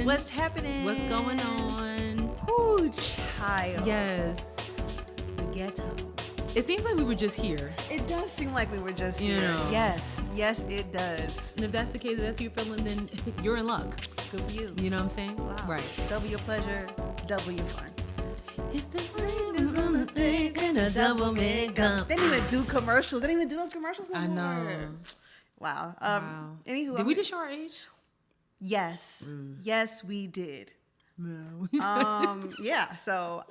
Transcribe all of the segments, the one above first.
What's happening? What's going on? Ooh, child. Yes. The ghetto. It seems like we were just here. It does seem like we were just You here. know. Yes, it does. And if that's the case, if that's what you're feeling, then you're in luck. Good for you. You know what I'm saying? Wow. Right. Double your pleasure, double your fun. It's the rain on the thing and a double makeup. They didn't even do commercials. They didn't even do those commercials no I more. know. Wow. Wow. Anywho, Did we just show our age? Yes. Yes, we did. No. Yeah, so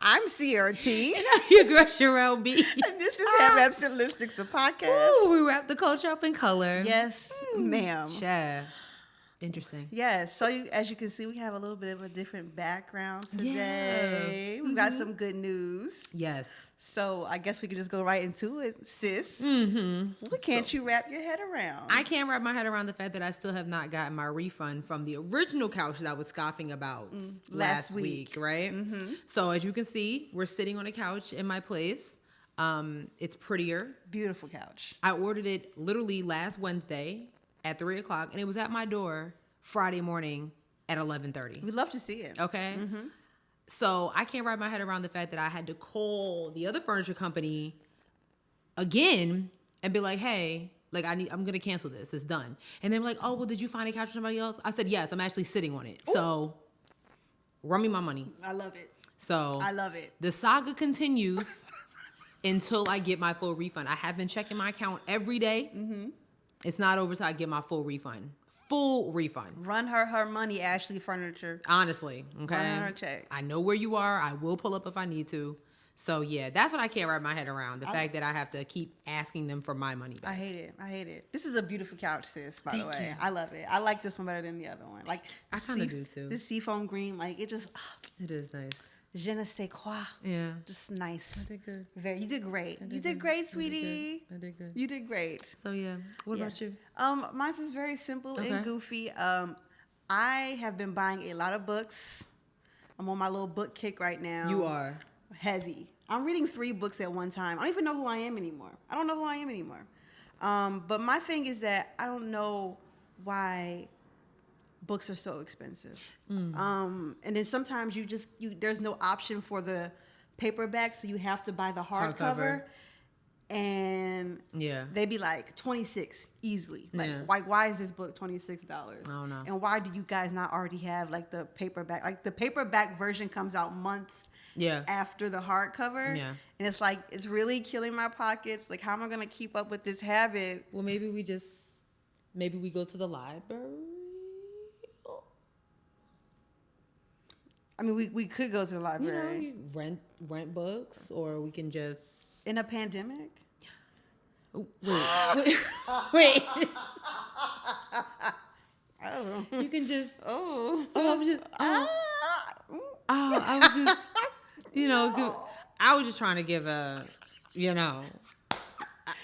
I'm CRT. Your girl Sherelle B. And this is Headwraps and Lipsticks, the podcast. Ooh, we wrap the culture up in color. Yes, ma'am. Yeah. Interesting. Yes, so as you can see, we have a little bit of a different background today. We've got some good news. Yes. So I guess we can just go right into it, sis. Mm-hmm. What can't you wrap your head around? I can't wrap my head around the fact that I still have not gotten my refund from the original couch that I was scoffing about last week, right? Mm-hmm. So as you can see, we're sitting on a couch in my place. It's prettier. Beautiful couch. I ordered it literally last Wednesday at 3:00, and it was at my door Friday morning at 11:30. We'd love to see it. Okay? Mm-hmm. So I can't wrap my head around the fact that I had to call the other furniture company again and be like, hey, like I'm going to cancel this. It's done. And they're like, oh, well, did you find a couch for somebody else? I said, yes, I'm actually sitting on it. Ooh. So run me my money. I love it. So I love it. The saga continues until I get my full refund. I have been checking my account every day. Mm-hmm. It's not over till I get my full refund. Full refund. Run her money, Ashley Furniture. Honestly, okay? Run her check. I know where you are. I will pull up if I need to. So, yeah, that's what I can't wrap my head around. The fact that I have to keep asking them for my money back. I hate it. This is a beautiful couch, sis, by the way. Thank you. I love it. I like this one better than the other one. Like, I kind of do, too. This seafoam green, like, it just... It is nice. Je ne sais quoi. Yeah. Just nice. I did good. You did great. You did great, sweetie. I did good. You did great. So, yeah. What about you? Mine is very simple and goofy. I have been buying a lot of books. I'm on my little book kick right now. You are. Heavy. I'm reading 3 books at one time. I don't even know who I am anymore. But my thing is that I don't know why books are so expensive. And then sometimes there's no option for the paperback, so you have to buy the hardcover. And they be like $26 easily. Like why is this book $26? I don't know. And why do you guys not already have like the paperback? Like the paperback version comes out month after the hardcover. Yeah. And it's like, it's really killing my pockets. Like, how am I going to keep up with this habit? Well, maybe we go to the library. I mean, we could go to the library. You know, rent books, or we can just... In a pandemic? Oh, wait. Oh. You can just... Oh. I was just... You know, I was just trying to give a... You know...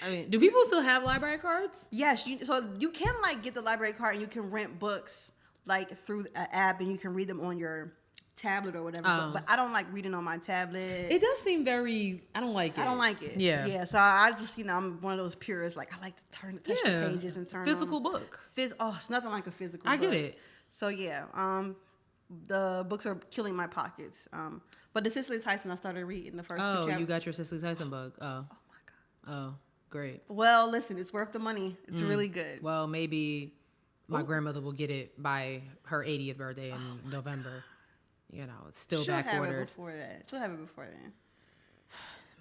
I mean, do people still have library cards? Yes. So you can, like, get the library card and you can rent books, like, through an app, and you can read them on your... tablet or whatever, but I don't like reading on my tablet. It does seem very... I don't like it. Yeah. So I just, I'm one of those purists. Like, I like to touch the pages and turn physical book. It's nothing like a physical book. I get it. So yeah, the books are killing my pockets. But the Cicely Tyson, I started reading the first 2 chapters. Oh, you got your Cicely Tyson book. Oh my god. Oh, great. Well, listen, it's worth the money. It's really good. Well, maybe my grandmother will get it by her 80th birthday in November. You know, it's still back ordered. She'll have it before then.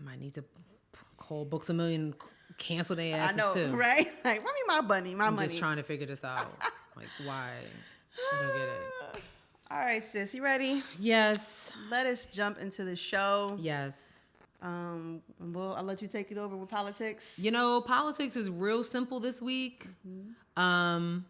Might need to call Books A Million, cancel their asses too. I know, right? Like, run me my money, I'm just trying to figure this out. Like, why? I don't get it. All right, sis, you ready? Yes. Let us jump into the show. Yes. Well, I'll let you take it over with politics. You know, politics is real simple this week. Mm-hmm.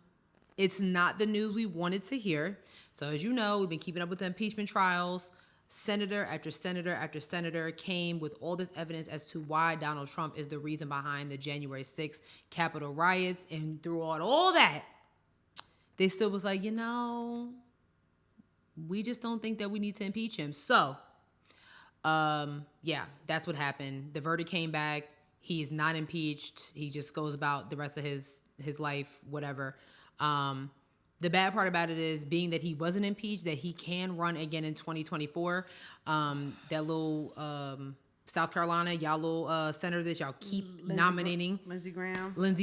It's not the news we wanted to hear. So as you know, we've been keeping up with the impeachment trials. Senator after senator after senator came with all this evidence as to why Donald Trump is the reason behind the January 6th Capitol riots. And throughout all that, they still was like, we just don't think that we need to impeach him. So, that's what happened. The verdict came back. He's not impeached. He just goes about the rest of his life, whatever. The bad part about it is, being that he wasn't impeached, that he can run again in 2024. That little South Carolina, y'all little senator that y'all keep nominating. Lindsey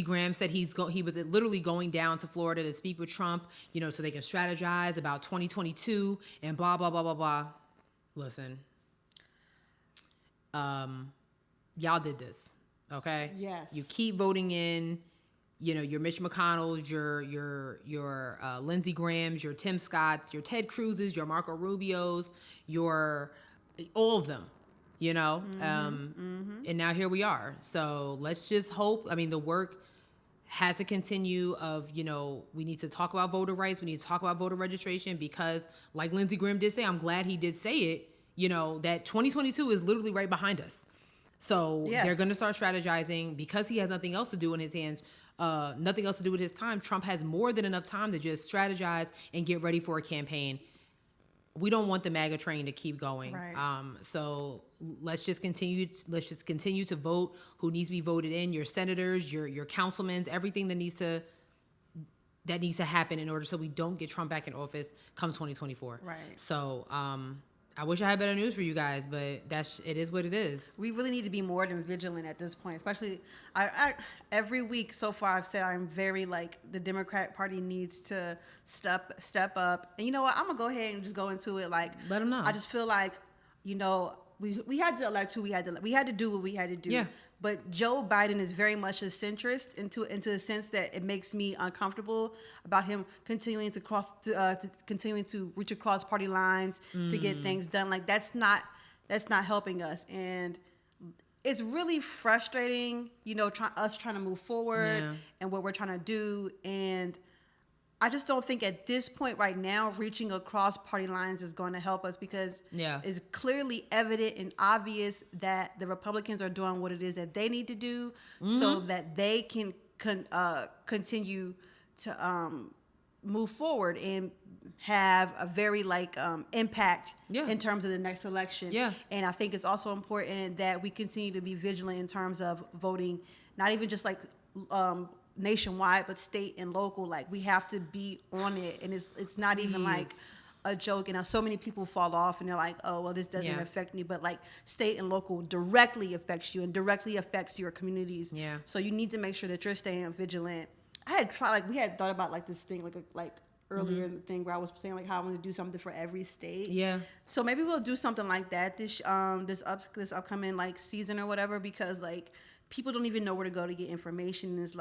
Graham said he was literally going down to Florida to speak with Trump, so they can strategize about 2022 and blah, blah, blah, blah, blah. Listen, y'all did this, okay? Yes. You keep voting in, your Mitch McConnells, your Lindsey Grahams, your Tim Scotts, your Ted Cruzes, your Marco Rubios, all of them, and now here we are. So let's just hope. I mean, the work has to continue of, we need to talk about voter rights. We need to talk about voter registration because, like Lindsey Graham did say, I'm glad he did say it, that 2022 is literally right behind us. So they're going to start strategizing because he has nothing else to do in his hands, nothing else to do with his time. Trump has more than enough time to just strategize and get ready for a campaign. We don't want the MAGA train to keep going. Right. So let's just continue to vote who needs to be voted in, your senators, your councilmen, everything that needs to happen in order so we don't get Trump back in office come 2024. Right. So I wish I had better news for you guys, but it is what it is. We really need to be more than vigilant at this point, especially I every week so far I've said I'm very the Democrat Party needs to step up. And you know what? I'm going to go ahead and just go into it let them know. I just feel we had to elect who we had to do what we had to do. Yeah. But Joe Biden is very much a centrist into the sense that it makes me uncomfortable about him continuing to reach across party lines to get things done. That's not helping us, and it's really frustrating. Us trying to move forward and what we're trying to do, and I just don't think at this point right now reaching across party lines is going to help us because it's clearly evident and obvious that the Republicans are doing what it is that they need to do so that they can continue to move forward and have a very impact in terms of the next election. Yeah. And I think it's also important that we continue to be vigilant in terms of voting, not even just nationwide, but state and local. We have to be on it, and it's not even a joke. And so many people fall off and they're like, oh well, this doesn't affect me, but state and local directly affects you and directly affects your communities. So you need to make sure that you're staying vigilant. I had tried we had thought about this thing earlier in the thing where I was saying how I'm going to do something for every state. So maybe we'll do something like that this upcoming season or whatever, because people don't even know where to go to get information. It's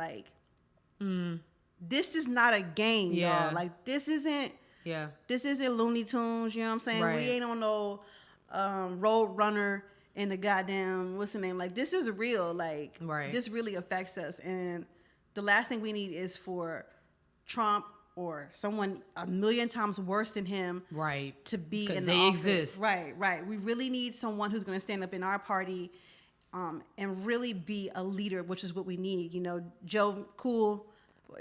this is not a game, y'all. This isn't Looney Tunes, you know what I'm saying? Right. We ain't on no Road Runner and the goddamn, what's the name? This is real. This really affects us. And the last thing we need is for Trump or someone a million times worse than him to be in the office. Exist. Right. We really need someone who's going to stand up in our party and really be a leader, which is what we need. Joe, cool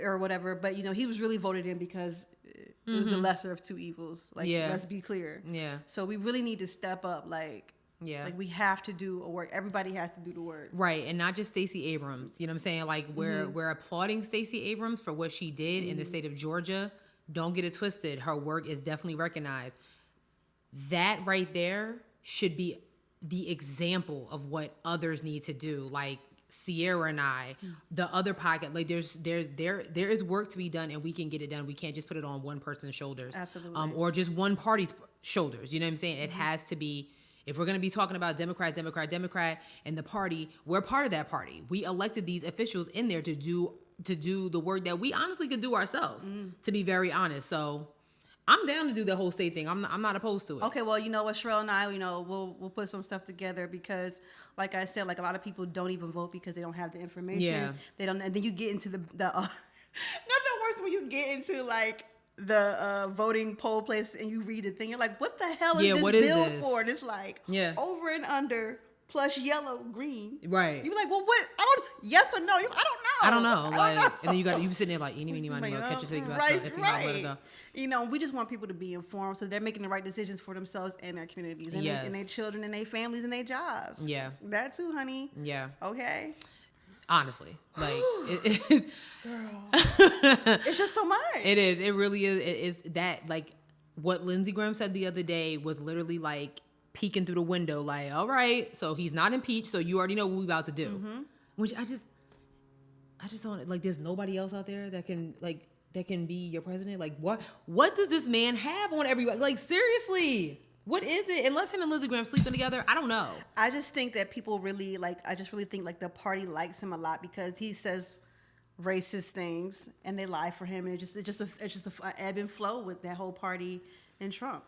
or whatever, but he was really voted in because it was the lesser of two evils. Let's be clear. Yeah. So we really need to step up. We have to do a work. Everybody has to do the work. Right, and not just Stacey Abrams. You know what I'm saying? We're applauding Stacey Abrams for what she did in the state of Georgia. Don't get it twisted. Her work is definitely recognized. That right there should be the example of what others need to do, Sierra and I, the other podcast. There is work to be done, and we can get it done. We can't just put it on one person's shoulders, absolutely, or just one party's shoulders. You know what I'm saying? It has to be. If we're going to be talking about Democrat, and the party, we're part of that party. We elected these officials in there to do the work that we honestly could do ourselves. To be very honest, so. I'm down to do the whole state thing. I'm not opposed to it. Okay, well, you know what, Sherelle and I, we'll put some stuff together because, like I said, a lot of people don't even vote because they don't have the information. Yeah. They don't, and then you get into the nothing worse when you get into the voting poll place and you read the thing. You're like, what the hell is this bill for? And it's over and under plus yellow, green. Right. You're like, well, what? Yes or no? I don't know. And then you sitting there eeny, meeny, miny, catch yourself. You got if you let it go. We just want people to be informed so they're making the right decisions for themselves and their communities and, and their children and their families and their jobs. Yeah. That too, honey. Yeah. Okay. Honestly, like It's just so much. It is. It really is. It is that, like, what Lindsey Graham said the other day was literally like peeking through the window, like, all right, so he's not impeached, so you already know what we about to do. Mm-hmm. Which I just don't, like, there's nobody else out there that can be your president. Like, what does this man have on everybody? Like, seriously. What is it? Unless him and Lindsey Graham sleeping together, I don't know. I just think that people really I just really think like the party likes him a lot because he says racist things and they lie for him, and it's just a ebb and flow with that whole party and Trump.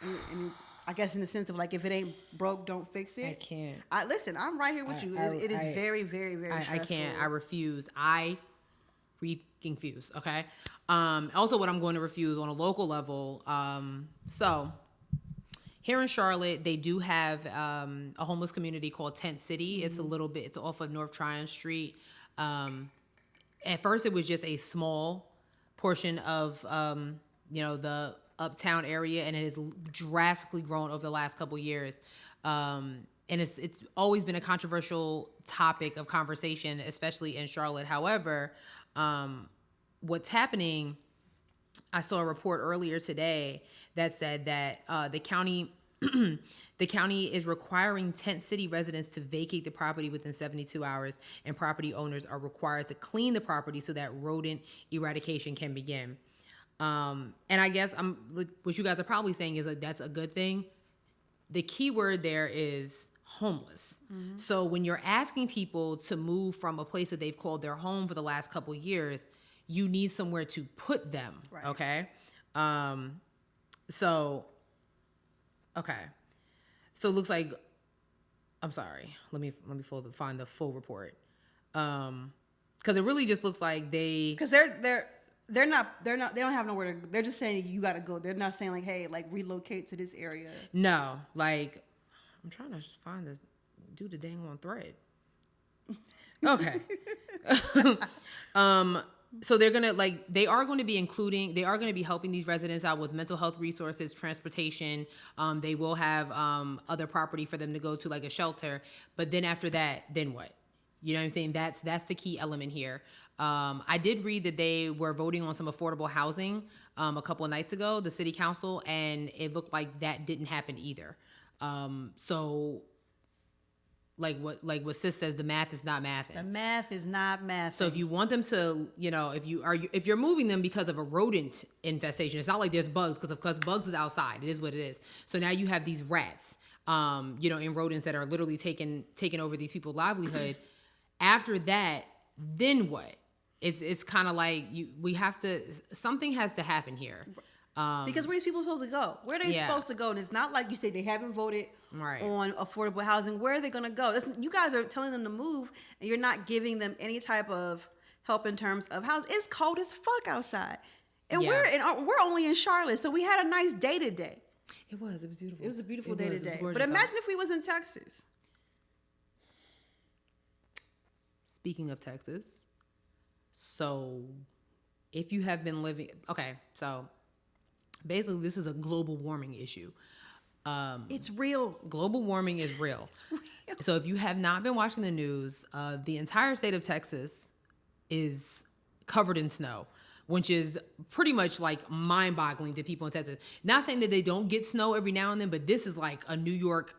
And I guess in the sense of like, if it ain't broke, don't fix it. I can't. Listen, I'm right here with you. It is very, very, very stressful. I can't. I refuse. I freaking fuse. Okay. Also, what I'm going to refuse on a local level. So. Here in Charlotte, they do have a homeless community called Tent City. It's it's off of North Tryon Street. At first, it was just a small portion of, the uptown area, and it has drastically grown over the last couple years. And it's always been a controversial topic of conversation, especially in Charlotte. However, what's happening, I saw a report earlier today that said that the county is requiring Tent City residents to vacate the property within 72 hours, and property owners are required to clean the property so that rodent eradication can begin. And I guess what you guys are probably saying is that's a good thing. The key word there is homeless. Mm-hmm. So when you're asking people to move from a place that they've called their home for the last couple of years, you need somewhere to put them. Right. Okay. So it looks like, I'm sorry. Let me find the full report. Cause it really just looks like cause they don't have nowhere to, they're just saying you got to go. They're not saying like, hey, like relocate to this area. No, like I'm trying to find this, do the dang on thread. Okay. So they are going to be helping these residents out with mental health resources, transportation. They will have other property for them to go to, like a shelter. But then after that, then what? You know what I'm saying? That's the key element here. I did read that they were voting on some affordable housing a couple of nights ago, the city council, and it looked like that didn't happen either. So like what Sis says, the math is not mathing. The math is not mathing. So if you want them to, if you're moving them because of a rodent infestation, it's not like there's bugs, because bugs is outside. It is what it is. So now you have these rats, and rodents that are literally taking over these people's livelihood. After that, then what? It's kind of like something has to happen here. Because where are these people supposed to go? Where are they supposed to go? And it's not like you say they haven't voted on affordable housing. Where are they going to go? You guys are telling them to move, and you're not giving them any type of help in terms of housing. It's cold as fuck outside, and we're only in Charlotte, so we had a nice day today. It was beautiful. It was a beautiful day today. But imagine if we was in Texas. Speaking of Texas, so if you have been living, so basically this is a global warming issue. It's real. Global warming is real. It's real. So if you have not been watching the news, the entire state of Texas is covered in snow, which is pretty much like mind-boggling to people in Texas. Not saying that they don't get snow every now and then, but this is like a New York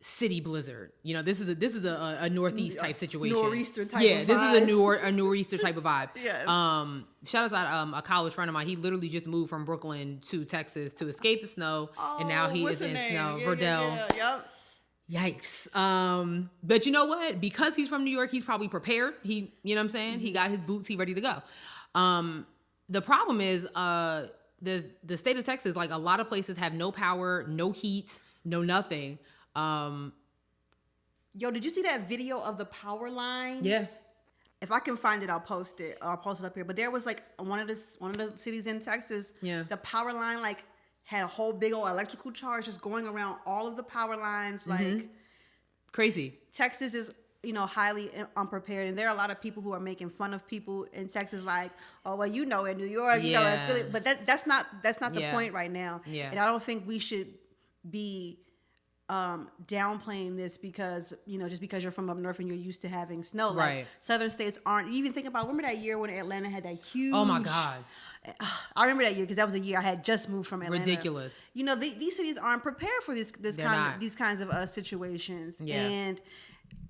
City blizzard. This is a Northeast type situation. Nor'easter type of vibe. This is a Nor'easter type of vibe. Yes. Shout out a college friend of mine. He literally just moved from Brooklyn to Texas to escape the snow, and now he is in snow. Verdell. Yep. Yikes. But you know what? Because he's from New York, he's probably prepared. You know what I'm saying? Mm-hmm. He got his boots. He ready to go. The problem is, the state of Texas, like a lot of places, have no power, no heat, no nothing. Yo, did you see that video of the power line? Yeah. If I can find it, I'll post it. I'll post it up here. But there was like one of the cities in Texas. Yeah. The power line had a whole big old electrical charge just going around all of the power lines. Mm-hmm. Crazy. Texas is highly unprepared, and there are a lot of people who are making fun of people in Texas, like, oh well, in New York, in Philly. But that's not the point right now. Yeah. And I don't think we should be downplaying this because, just because you're from up north and you're used to having snow. Like, right. southern states aren't. You even think about, remember that year when Atlanta had that huge. Oh my God. I remember that year because that was a year I had just moved from Atlanta. Ridiculous. These cities aren't prepared for these kinds of situations. Yeah. And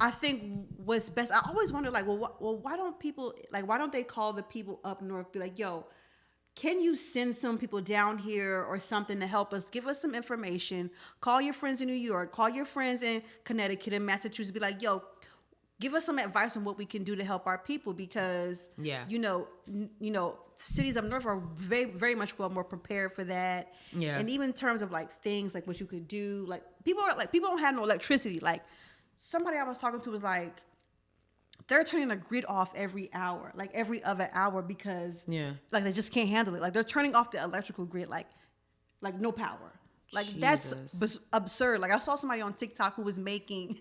I think what's best, I always wonder, like, why don't they call the people up north, be like, yo, can you send some people down here or something to help us? Give us some information. Call your friends in New York. Call your friends in Connecticut and Massachusetts. Be like, yo, give us some advice on what we can do to help our people, because, cities up north are very, very much more prepared for that. Yeah. And even in terms of like things like what you could do, like people don't have no electricity. Like somebody I was talking to was like, they're turning the grid off every hour, like every other hour, because like they just can't handle it. Like they're turning off the electrical grid, like no power. Like Jesus. That's absurd. Like I saw somebody on TikTok who was making,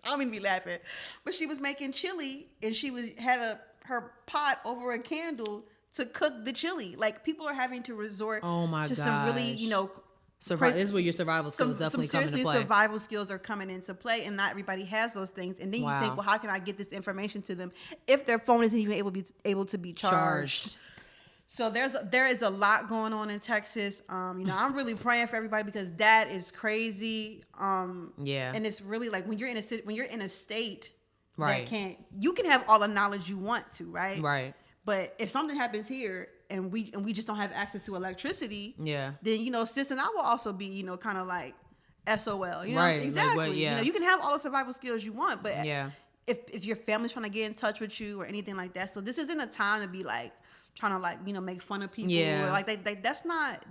I don't mean to be laughing, but she was making chili and she had her pot over a candle to cook the chili. Like people are having to resort to some really, this is where your survival skills definitely come into play. Survival skills are coming into play, and not everybody has those things. And then you think, well, how can I get this information to them if their phone isn't even able to be charged? So there is a lot going on in Texas. I'm really praying for everybody because that is crazy. And it's really like when you're in a state right. that you can have all the knowledge you want to, right? Right. But if something happens here and we just don't have access to electricity, then sis and I will also be kind of like SOL. Right. Exactly. Like, you can have all the survival skills you want, but if your family's trying to get in touch with you or anything like that, so this isn't a time to be like trying to like make fun of people. Or like that's not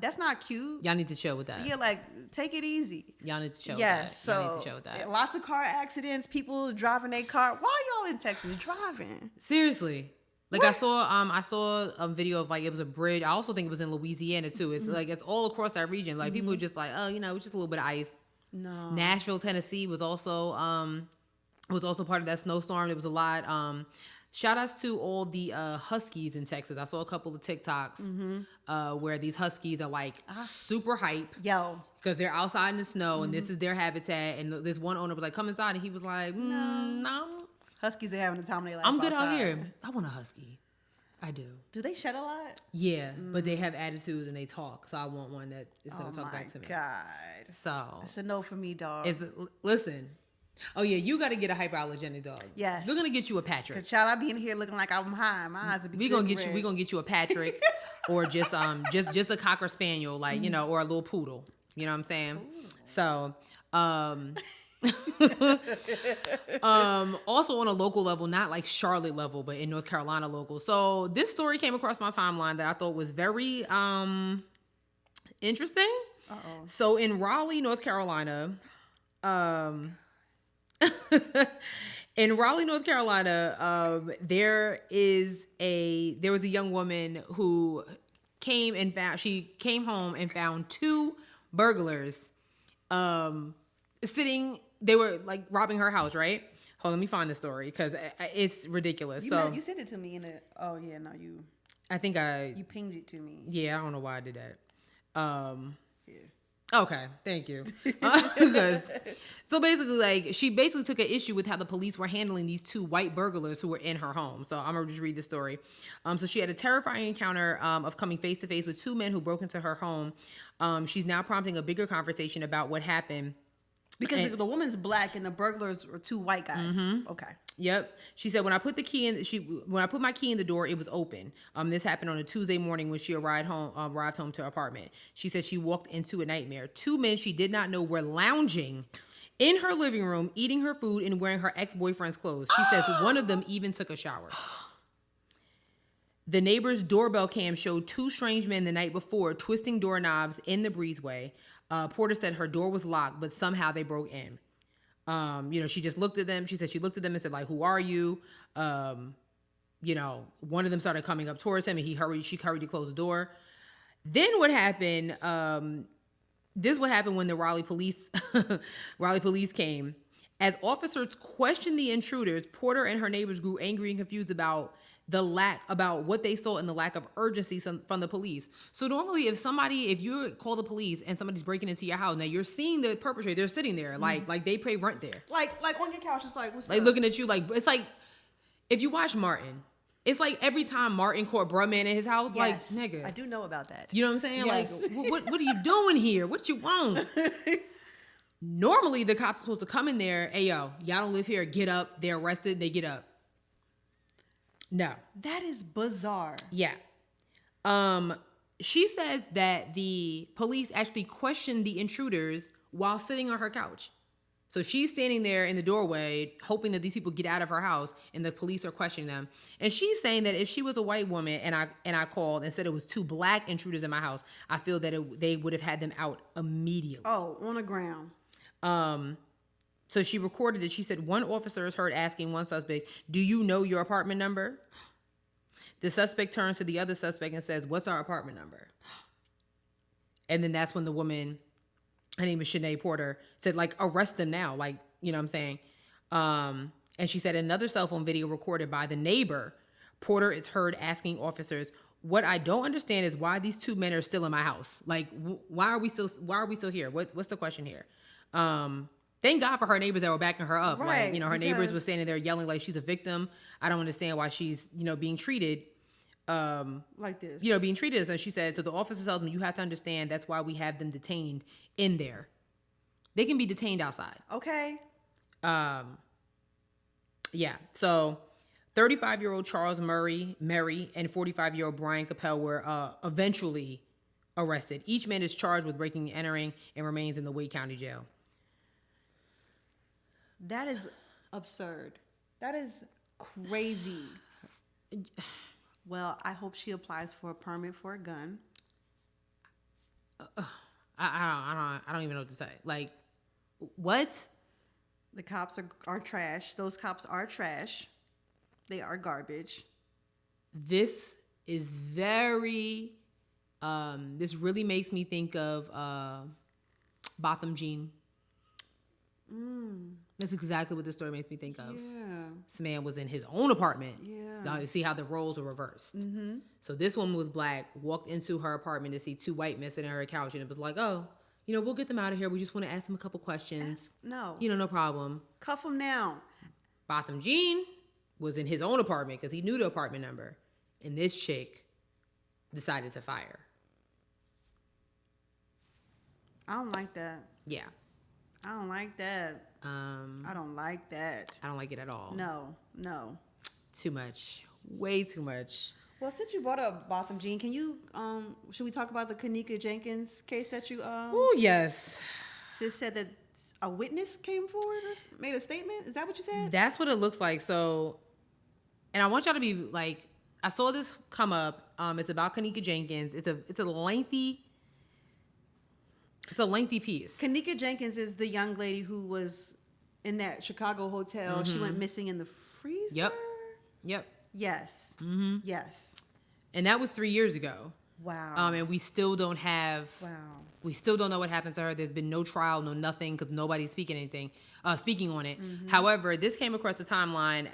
cute. Y'all need to chill with that. Yeah, like take it easy. Y'all need to chill. Yes, with that. Y'all need to chill with that. Lots of car accidents. People driving their car. Why y'all in Texas driving? Seriously. Like what? I saw a video of like it was a bridge. I also think it was in Louisiana too. It's like it's all across that region. Like people are just like, oh, it's just a little bit of ice. No. Nashville, Tennessee was also part of that snowstorm. There was a lot. Shout outs to all the Huskies in Texas. I saw a couple of TikToks where these Huskies are like super hype. Yo. Because they're outside in the snow and this is their habitat. And this one owner was like, come inside. And he was like, no. Huskies are having the time of their life. I'm good outside. out here. I want a husky. I do. Do they shed a lot? Yeah, but they have attitudes and they talk. So I want one that is going to talk back to me. Oh my God. So it's a no for me, dog. Listen. Oh yeah, you got to get a hyperallergenic dog. Yes. We're gonna get you a Patrick. Cause child, I be in here looking like I'm high. My eyes would be. We're gonna get you a Patrick, or just a cocker spaniel, like or a little poodle. You know what I'm saying? Ooh. So, also on a local level, not like Charlotte level, but in North Carolina local. So this story came across my timeline that I thought was very interesting. So in Raleigh, North Carolina, there was a young woman who came home and found two burglars sitting. They were like robbing her house, right? Hold on, let me find the story because it's ridiculous. You sent it to me I think you pinged it to me. Yeah, I don't know why I did that. Yeah. Okay, thank you. So basically, like, she basically took an issue with how the police were handling these two white burglars who were in her home. So I'm gonna just read the story. So she had a terrifying encounter of coming face to face with two men who broke into her home. She's now prompting a bigger conversation about what happened. Because the woman's black and the burglars were two white guys. Mm-hmm. Okay. Yep. She said when I put my key in the door, it was open. This happened on a Tuesday morning when she arrived home to her apartment. She said she walked into a nightmare. Two men she did not know were lounging in her living room, eating her food and wearing her ex-boyfriend's clothes. She says one of them even took a shower. The neighbor's doorbell cam showed two strange men the night before twisting doorknobs in the breezeway. Porter said her door was locked, but somehow they broke in. She just looked at them. She said she looked at them and said, like, who are you? One of them started coming up towards him and she hurried to close the door. Then what happened? This is what happened when the Raleigh police came. As officers questioned the intruders, Porter and her neighbors grew angry and confused about about what they saw and the lack of urgency from the police. So normally if you call the police and somebody's breaking into your house, now you're seeing the perpetrator, they're sitting there like they pay rent there. Like on your couch, it's like, what's like up? looking at you it's like if you watch Martin, it's like every time Martin caught Brumman in his house, Yes, like, nigga. I do know about that. You know what I'm saying? Yes. Like, what are you doing here? What you want? Normally, the cops are supposed to come in there, hey, yo, y'all don't live here, get up. They're arrested, they get up. No. That is bizarre. Yeah. She says that the police actually questioned the intruders while sitting on her couch. So she's standing there in the doorway, hoping that these people get out of her house, and the police are questioning them. And she's saying that if she was a white woman and I called and said it was 2 black intruders in my house, I feel that they would have had them out immediately. Oh, on the ground. So she recorded it. She said, one officer is heard asking one suspect, do you know your apartment number? The suspect turns to the other suspect and says, what's our apartment number? And then that's when the woman, her name is Shanae Porter, said, like, arrest them now. Like, you know what I'm saying? And she said another cell phone video recorded by the neighbor, Porter is heard asking officers, what I don't understand is why these 2 men are still in my house. Like, why are we still here? What's the question here? Thank God for her neighbors that were backing her up. Right, like, you know, her neighbors were standing there yelling like she's a victim. I don't understand why she's, you know, being treated like this. You know, being treated as. And she said, so the officer tells me, you have to understand that's why we have them detained in there. They can be detained outside. Okay. Yeah. So 35-year-old Charles Murray, and 45-year-old Brian Capel were eventually arrested. Each man is charged with breaking and entering and remains in the Wake County Jail. That is absurd. That is crazy. Well, I hope she applies for a permit for a gun. I don't even know what to say. Like, what? The cops are trash. Those cops are trash. They are garbage. This is very, this really makes me think of Botham Jean. That's exactly what the story makes me think of. Yeah. This man was in his own apartment. Yeah. Now you see how the roles were reversed. Mm-hmm. So this woman was black, walked into her apartment to see 2 white men sitting on her couch, and it was like, oh, you know, we'll get them out of here. We just want to ask them a couple questions. No. You know, no problem. Cuff them now. Botham Jean was in his own apartment because he knew the apartment number. And this chick decided to fire. I don't like that. Yeah. I don't like that. I don't like that. I don't like it at all. No. Too much. Way too much. Well, since you brought up Botham Jean, can you should we talk about the Kanika Jenkins case that you Oh, yes. Sis said that a witness came forward or made a statement? Is that what you said? That's what it looks like. So, and I want y'all to be like, I saw this come up. It's about Kanika Jenkins. It's a lengthy piece. Kanika Jenkins is the young lady who was in that Chicago hotel. Mm-hmm. She went missing in the freezer. Yep. Yes. Mm-hmm. Yes. And that was 3 years ago. Wow. And we still don't have. Wow. We still don't know what happened to her. There's been no trial, no nothing, because nobody's speaking on it. Mm-hmm. However, this came across the timeline.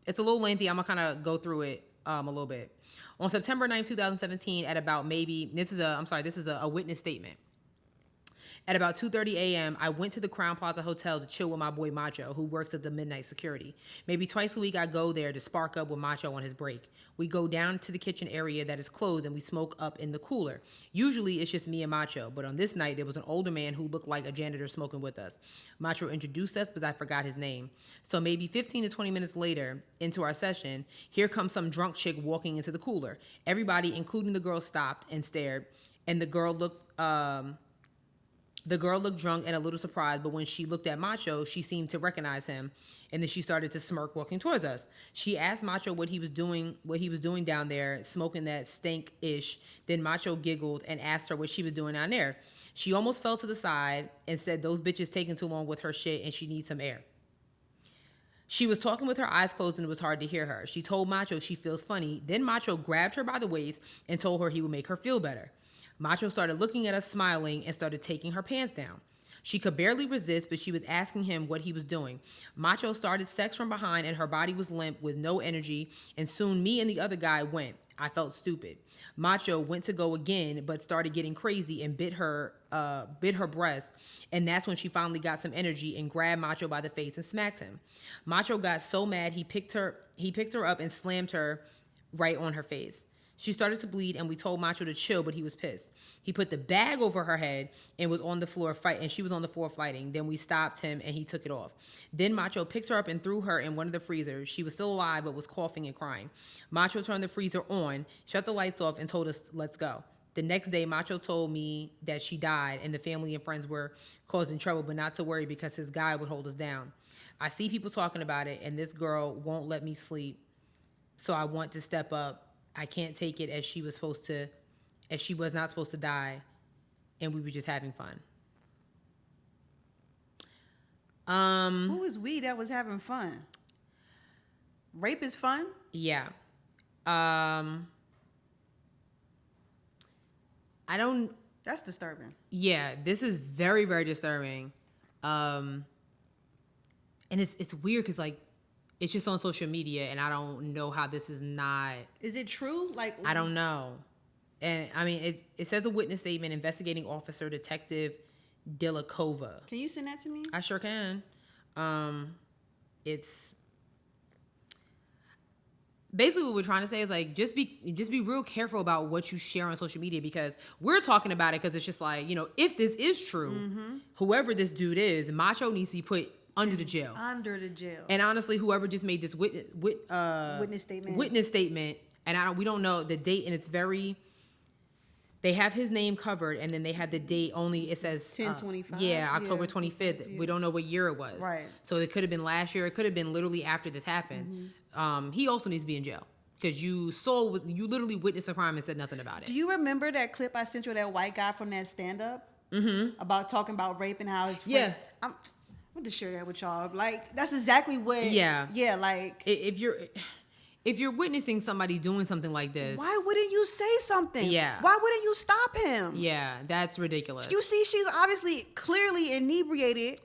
It's a little lengthy. I'm gonna kind of go through it a little bit. On September 9, 2017, at about this is a witness statement. At about 2:30 a.m., I went to the Crown Plaza Hotel to chill with my boy Macho, who works at the midnight security. Maybe twice a week I go there to spark up with Macho on his break. We go down to the kitchen area that is closed and we smoke up in the cooler. Usually it's just me and Macho, but on this night there was an older man who looked like a janitor smoking with us. Macho introduced us, but I forgot his name. So maybe 15 to 20 minutes later into our session, here comes some drunk chick walking into the cooler. Everybody, including the girl, stopped and stared, and the girl looked drunk and a little surprised, but when she looked at Macho, she seemed to recognize him, and then she started to smirk walking towards us. She asked Macho what he was doing down there, smoking that stink-ish. Then Macho giggled and asked her what she was doing down there. She almost fell to the side and said those bitches taking too long with her shit and she needs some air. She was talking with her eyes closed and it was hard to hear her. She told Macho she feels funny. Then Macho grabbed her by the waist and told her he would make her feel better. Macho started looking at us, smiling, and started taking her pants down. She could barely resist, but she was asking him what he was doing. Macho started sex from behind, and her body was limp with no energy, and soon me and the other guy went. I felt stupid. Macho went to go again, but started getting crazy and bit her breast, and that's when she finally got some energy and grabbed Macho by the face and smacked him. Macho got so mad he picked her up and slammed her right on her face. She started to bleed, and we told Macho to chill, but he was pissed. He put the bag over her head and was on the floor and she was on the floor fighting. Then we stopped him, and he took it off. Then Macho picked her up and threw her in one of the freezers. She was still alive, but was coughing and crying. Macho turned the freezer on, shut the lights off, and told us, let's go. The next day, Macho told me that she died, and the family and friends were causing trouble, but not to worry because his guy would hold us down. I see people talking about it, and this girl won't let me sleep, so I want to step up. I can't take it as she was not supposed to die, and we were just having fun. Who was we that was having fun? Rape is fun? Yeah. I don't. That's disturbing. Yeah, this is very, very disturbing. And it's weird because like it's just on social media, and I don't know how this is not. Is it true? Like I don't know. And I mean, it says a witness statement, investigating officer Detective Dilakova. Can you send that to me? I sure can. It's basically what we're trying to say is like just be real careful about what you share on social media, because we're talking about it because it's just like, you know, if this is true, whoever this dude is, Macho needs to be put under the jail. Under the jail. And honestly, whoever just made this witness statement, and we don't know the date, and it's very. They have his name covered, and then they have the date only. It says 10/25. October 25th. Yeah. We don't know what year it was. Right. So it could have been last year. It could have been literally after this happened. He also needs to be in jail because you literally witnessed a crime and said nothing about it. Do you remember that clip I sent you of that white guy from that stand-up? About talking about rape and how his friend... Yeah. I want to share that with y'all. Like, that's exactly what... Yeah. Yeah, like... If you're witnessing somebody doing something like this, why wouldn't you say something? Yeah. Why wouldn't you stop him? Yeah, that's ridiculous. You see, she's obviously clearly inebriated.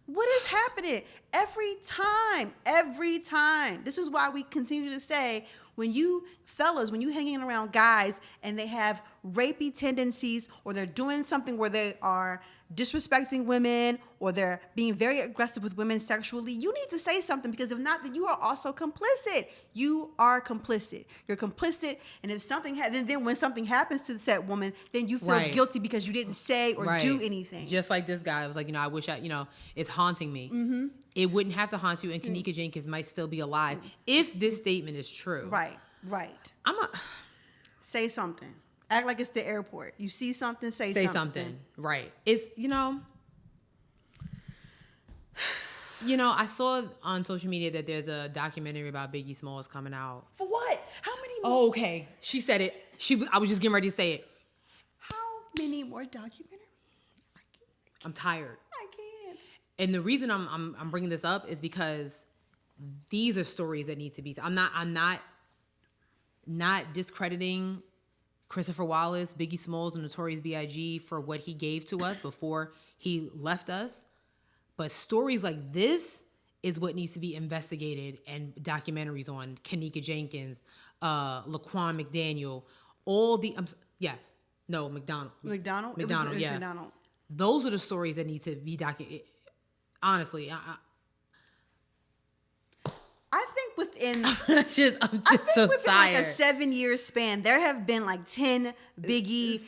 What is happening? Every time. This is why we continue to say, when you hanging around guys and they have rapey tendencies, or they're doing something where they are disrespecting women, or they're being very aggressive with women sexually, you need to say something, because if not, then you are also complicit. You are complicit. You're complicit, and if something then when something happens to said woman, then you feel guilty because you didn't say or do anything. Just like this guy was like, I wish it's haunting me. It wouldn't have to haunt you, and Kanika Jenkins might still be alive if this statement is true. Right. Say something. Act like it's the airport. You see something, say something. Right. It's, I saw on social media that there's a documentary about Biggie Smalls coming out. For what? How many more? Oh, okay. She said it. I was just getting ready to say it. How many more documentaries? I'm tired. I can't. And the reason I'm bringing this up is because these are stories that need to be. I'm not discrediting Christopher Wallace, Biggie Smalls, and Notorious B.I.G. for what he gave to us before he left us. But stories like this is what needs to be investigated, and documentaries on Kanika Jenkins, Laquan McDaniel, McDonald. McDonald, yeah. McDonald. Those are the stories that need to be documented. Honestly, I think within I'm just so tired. Like a 7-year span, there have been like 10 Biggie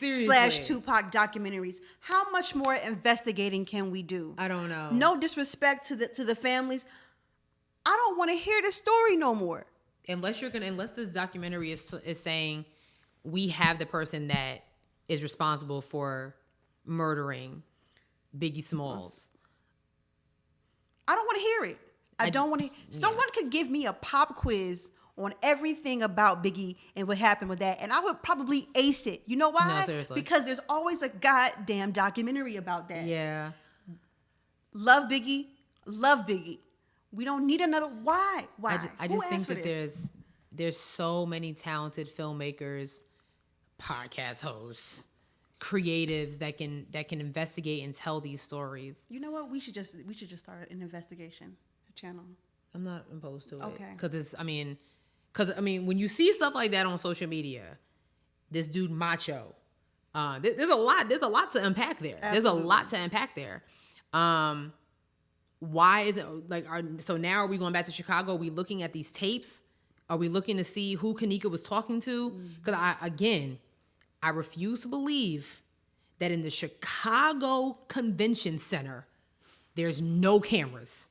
/ Tupac documentaries. How much more investigating can we do? I don't know. No disrespect to the families. I don't want to hear the story no more. Unless this documentary is saying we have the person that is responsible for murdering Biggie Smalls. I don't want to hear it. I don't want to. Someone could give me a pop quiz on everything about Biggie and what happened with that, and I would probably ace it. You know why? No, seriously. Because there's always a goddamn documentary about that. Yeah. Love Biggie. We don't need another. Why? I just think that there's so many talented filmmakers, podcast hosts, creatives that can investigate and tell these stories. You know what? We should just start an investigation channel. I'm not opposed to it. Okay. Because when you see stuff like that on social media, this dude Macho, there's a lot to unpack there. Absolutely. There's a lot to unpack there. Why is it like? So now are we going back to Chicago? Are we looking at these tapes? Are we looking to see who Kanika was talking to? Because I refuse to believe that in the Chicago Convention Center, there's no cameras.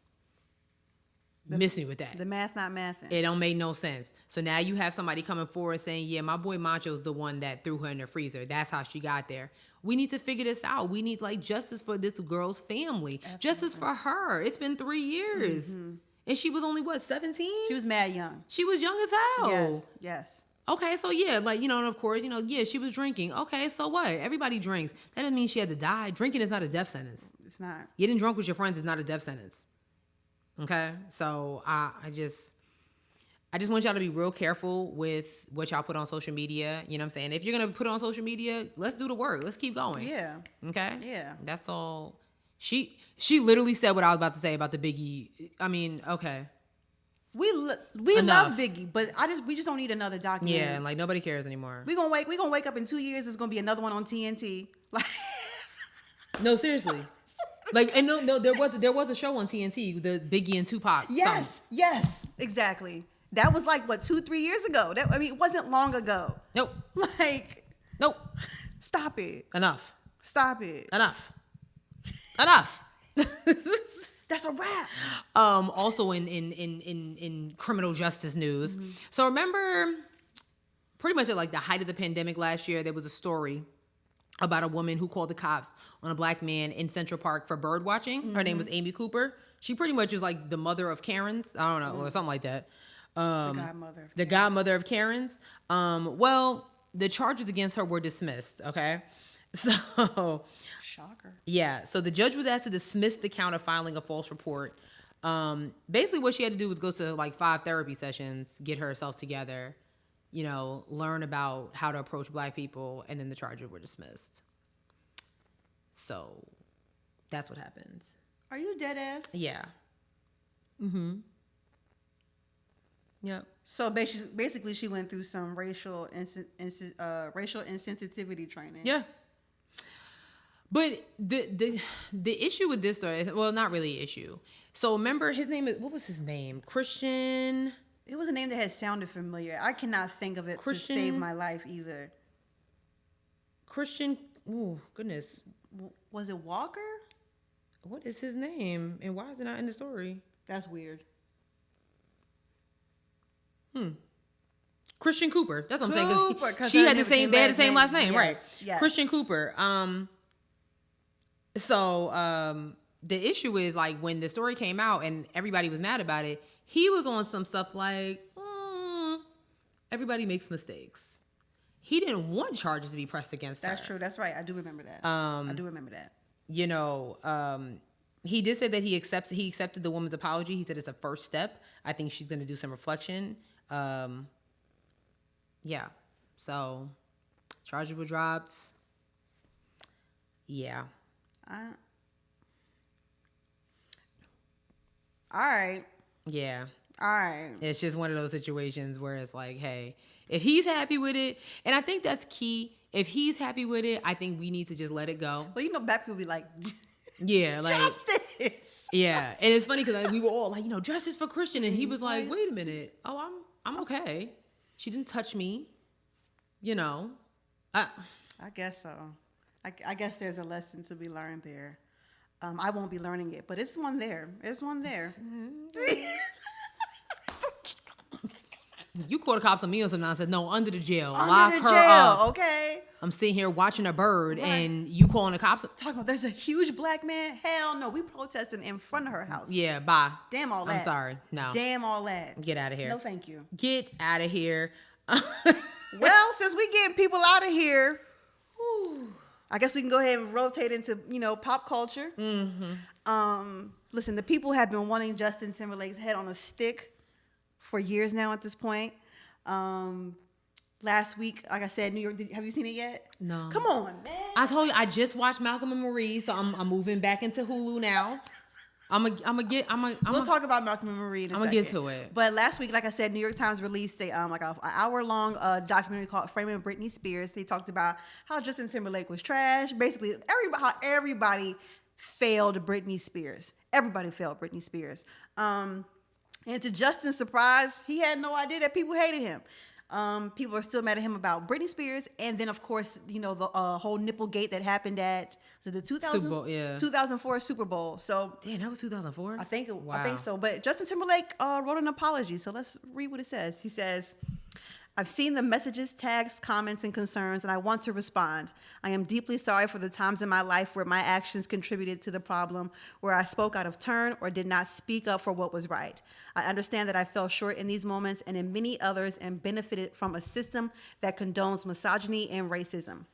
Miss me with that. The math not mathing. It don't make no sense. So now you have somebody coming forward saying, yeah, my boy Macho's the one that threw her in the freezer. That's how she got there. We need to figure this out. We need justice for this girl's family. Absolutely. Justice for her. It's been 3 years. Mm-hmm. And she was only, 17? She was mad young. She was young as hell. Yes. Okay, so yeah, and of course, she was drinking. Okay, so what? Everybody drinks. That doesn't mean she had to die. Drinking is not a death sentence. It's not. Getting drunk with your friends is not a death sentence. Okay, so I just want y'all to be real careful with what y'all put on social media. You know what I'm saying? If you're gonna put it on social media, let's do the work. Let's keep going. Yeah. Okay. Yeah. That's all. She literally said what I was about to say about the Biggie. I mean, okay. We love Biggie, but we just don't need another documentary. Yeah, and nobody cares anymore. We gonna wake up in 2 years. There's gonna be another one on TNT. No, seriously. No, there was a show on TNT, the Biggie and Tupac. Yes, exactly. That was 2-3 years ago. It wasn't long ago. Nope. Nope. Stop it. Enough. Stop it. Enough. That's a wrap. Also in criminal justice news. Mm-hmm. So remember, pretty much at the height of the pandemic last year, there was a story about a woman who called the cops on a black man in Central Park for bird watching. Mm-hmm. Her name was Amy Cooper. She pretty much is the mother of Karens. I don't know, or something like that. The godmother of Karens. Well, the charges against her were dismissed. Okay, so shocker. Yeah, so the judge was asked to dismiss the count of filing a false report. Basically, what she had to do was go to 5 therapy sessions, get herself together. Learn about how to approach black people, and then the charges were dismissed. So that's what happened. Are you dead ass? Yeah. Mm-hmm. Yep. So basically, she went through some racial insensitivity training. Yeah. But the issue with this story, well, not really an issue. So remember, what was his name? Christian. It was a name that had sounded familiar. I cannot think of it to save my life either. Christian. Oh, goodness. Was it Walker? What is his name? And why is it not in the story? That's weird. Christian Cooper. That's what I'm saying. Cause they had the same last name, yes, right? Yes. Christian Cooper. So the issue is when the story came out and everybody was mad about it, he was on some stuff everybody makes mistakes. He didn't want charges to be pressed against her. That's true. That's right. I do remember that. He did say that he accepted the woman's apology. He said it's a first step. I think she's going to do some reflection. Yeah. So charges were dropped. Yeah. All right. Yeah. All right. It's just one of those situations where it's hey, if he's happy with it, and I think that's key. If he's happy with it, I think we need to just let it go. Well, black people be yeah, justice. Yeah, and it's funny because we were all justice for Christian, and he was like, wait a minute, I'm okay. She didn't touch me, I guess so. I guess there's a lesson to be learned there. I won't be learning it, but it's one there. There's one there. You called the cops on me or something. I said, no, under the jail. Lock her up. Okay. I'm sitting here watching a bird, right, and you calling the cops. Talking about there's a huge black man. Hell no. We protesting in front of her house. Yeah, bye. Damn all that. I'm sorry. No. Damn all that. Get out of here. No, thank you. Get out of here. Well, since we getting people out of here, I guess we can go ahead and rotate into, pop culture. Mm-hmm. Listen, the people have been wanting Justin Timberlake's head on a stick for years now at this point. last week, like I said, New York. Have you seen it yet? No. Come on, man. I told you I just watched Malcolm and Marie, so I'm moving back into Hulu now. We'll talk about Malcolm and Marie in a second. I'm gonna get to it. But last week, like I said, New York Times released a an hour-long documentary called "Framing Britney Spears." They talked about how Justin Timberlake was trash. Basically, how everybody failed Britney Spears. Everybody failed Britney Spears. And to Justin's surprise, he had no idea that people hated him. People are still mad at him about Britney Spears, and then of course, the whole nipple gate that happened at the 2004 Super Bowl. So damn, that was 2004. I think Wow. so. But Justin Timberlake wrote an apology. So let's read what it says. He says, "I've seen the messages, tags, comments, and concerns, and I want to respond. I am deeply sorry for the times in my life where my actions contributed to the problem, where I spoke out of turn or did not speak up for what was right. I understand that I fell short in these moments and in many others and benefited from a system that condones misogyny and racism.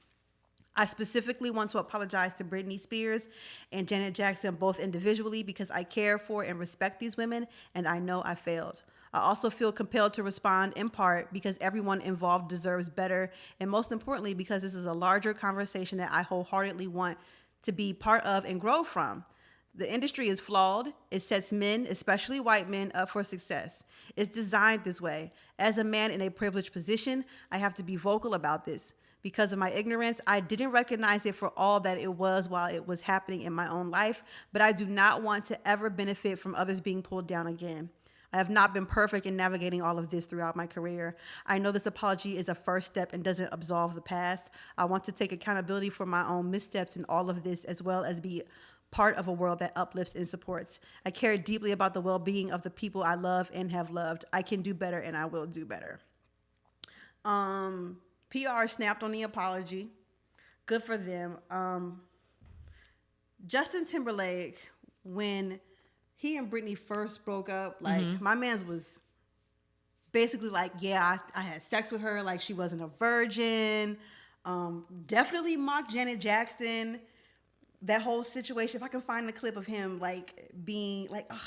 I specifically want to apologize to Britney Spears and Janet Jackson, both individually, because I care for and respect these women, and I know I failed. I also feel compelled to respond in part because everyone involved deserves better, and most importantly, because this is a larger conversation that I wholeheartedly want to be part of and grow from. The industry is flawed. It sets men, especially white men, up for success. It's designed this way. As a man in a privileged position, I have to be vocal about this. Because of my ignorance, I didn't recognize it for all that it was while it was happening in my own life, but I do not want to ever benefit from others being pulled down again. I have not been perfect in navigating all of this throughout my career. I know this apology is a first step and doesn't absolve the past. I want to take accountability for my own missteps in all of this, as well as be part of a world that uplifts and supports. I care deeply about the well-being of the people I love and have loved. I can do better, and I will do better." PR snapped on the apology. Good for them. Justin Timberlake, when he and Britney first broke up, my man's was basically like, yeah, I had sex with her, like she wasn't a virgin. Definitely mocked Janet Jackson. That whole situation, if I can find the clip of him being like, ugh.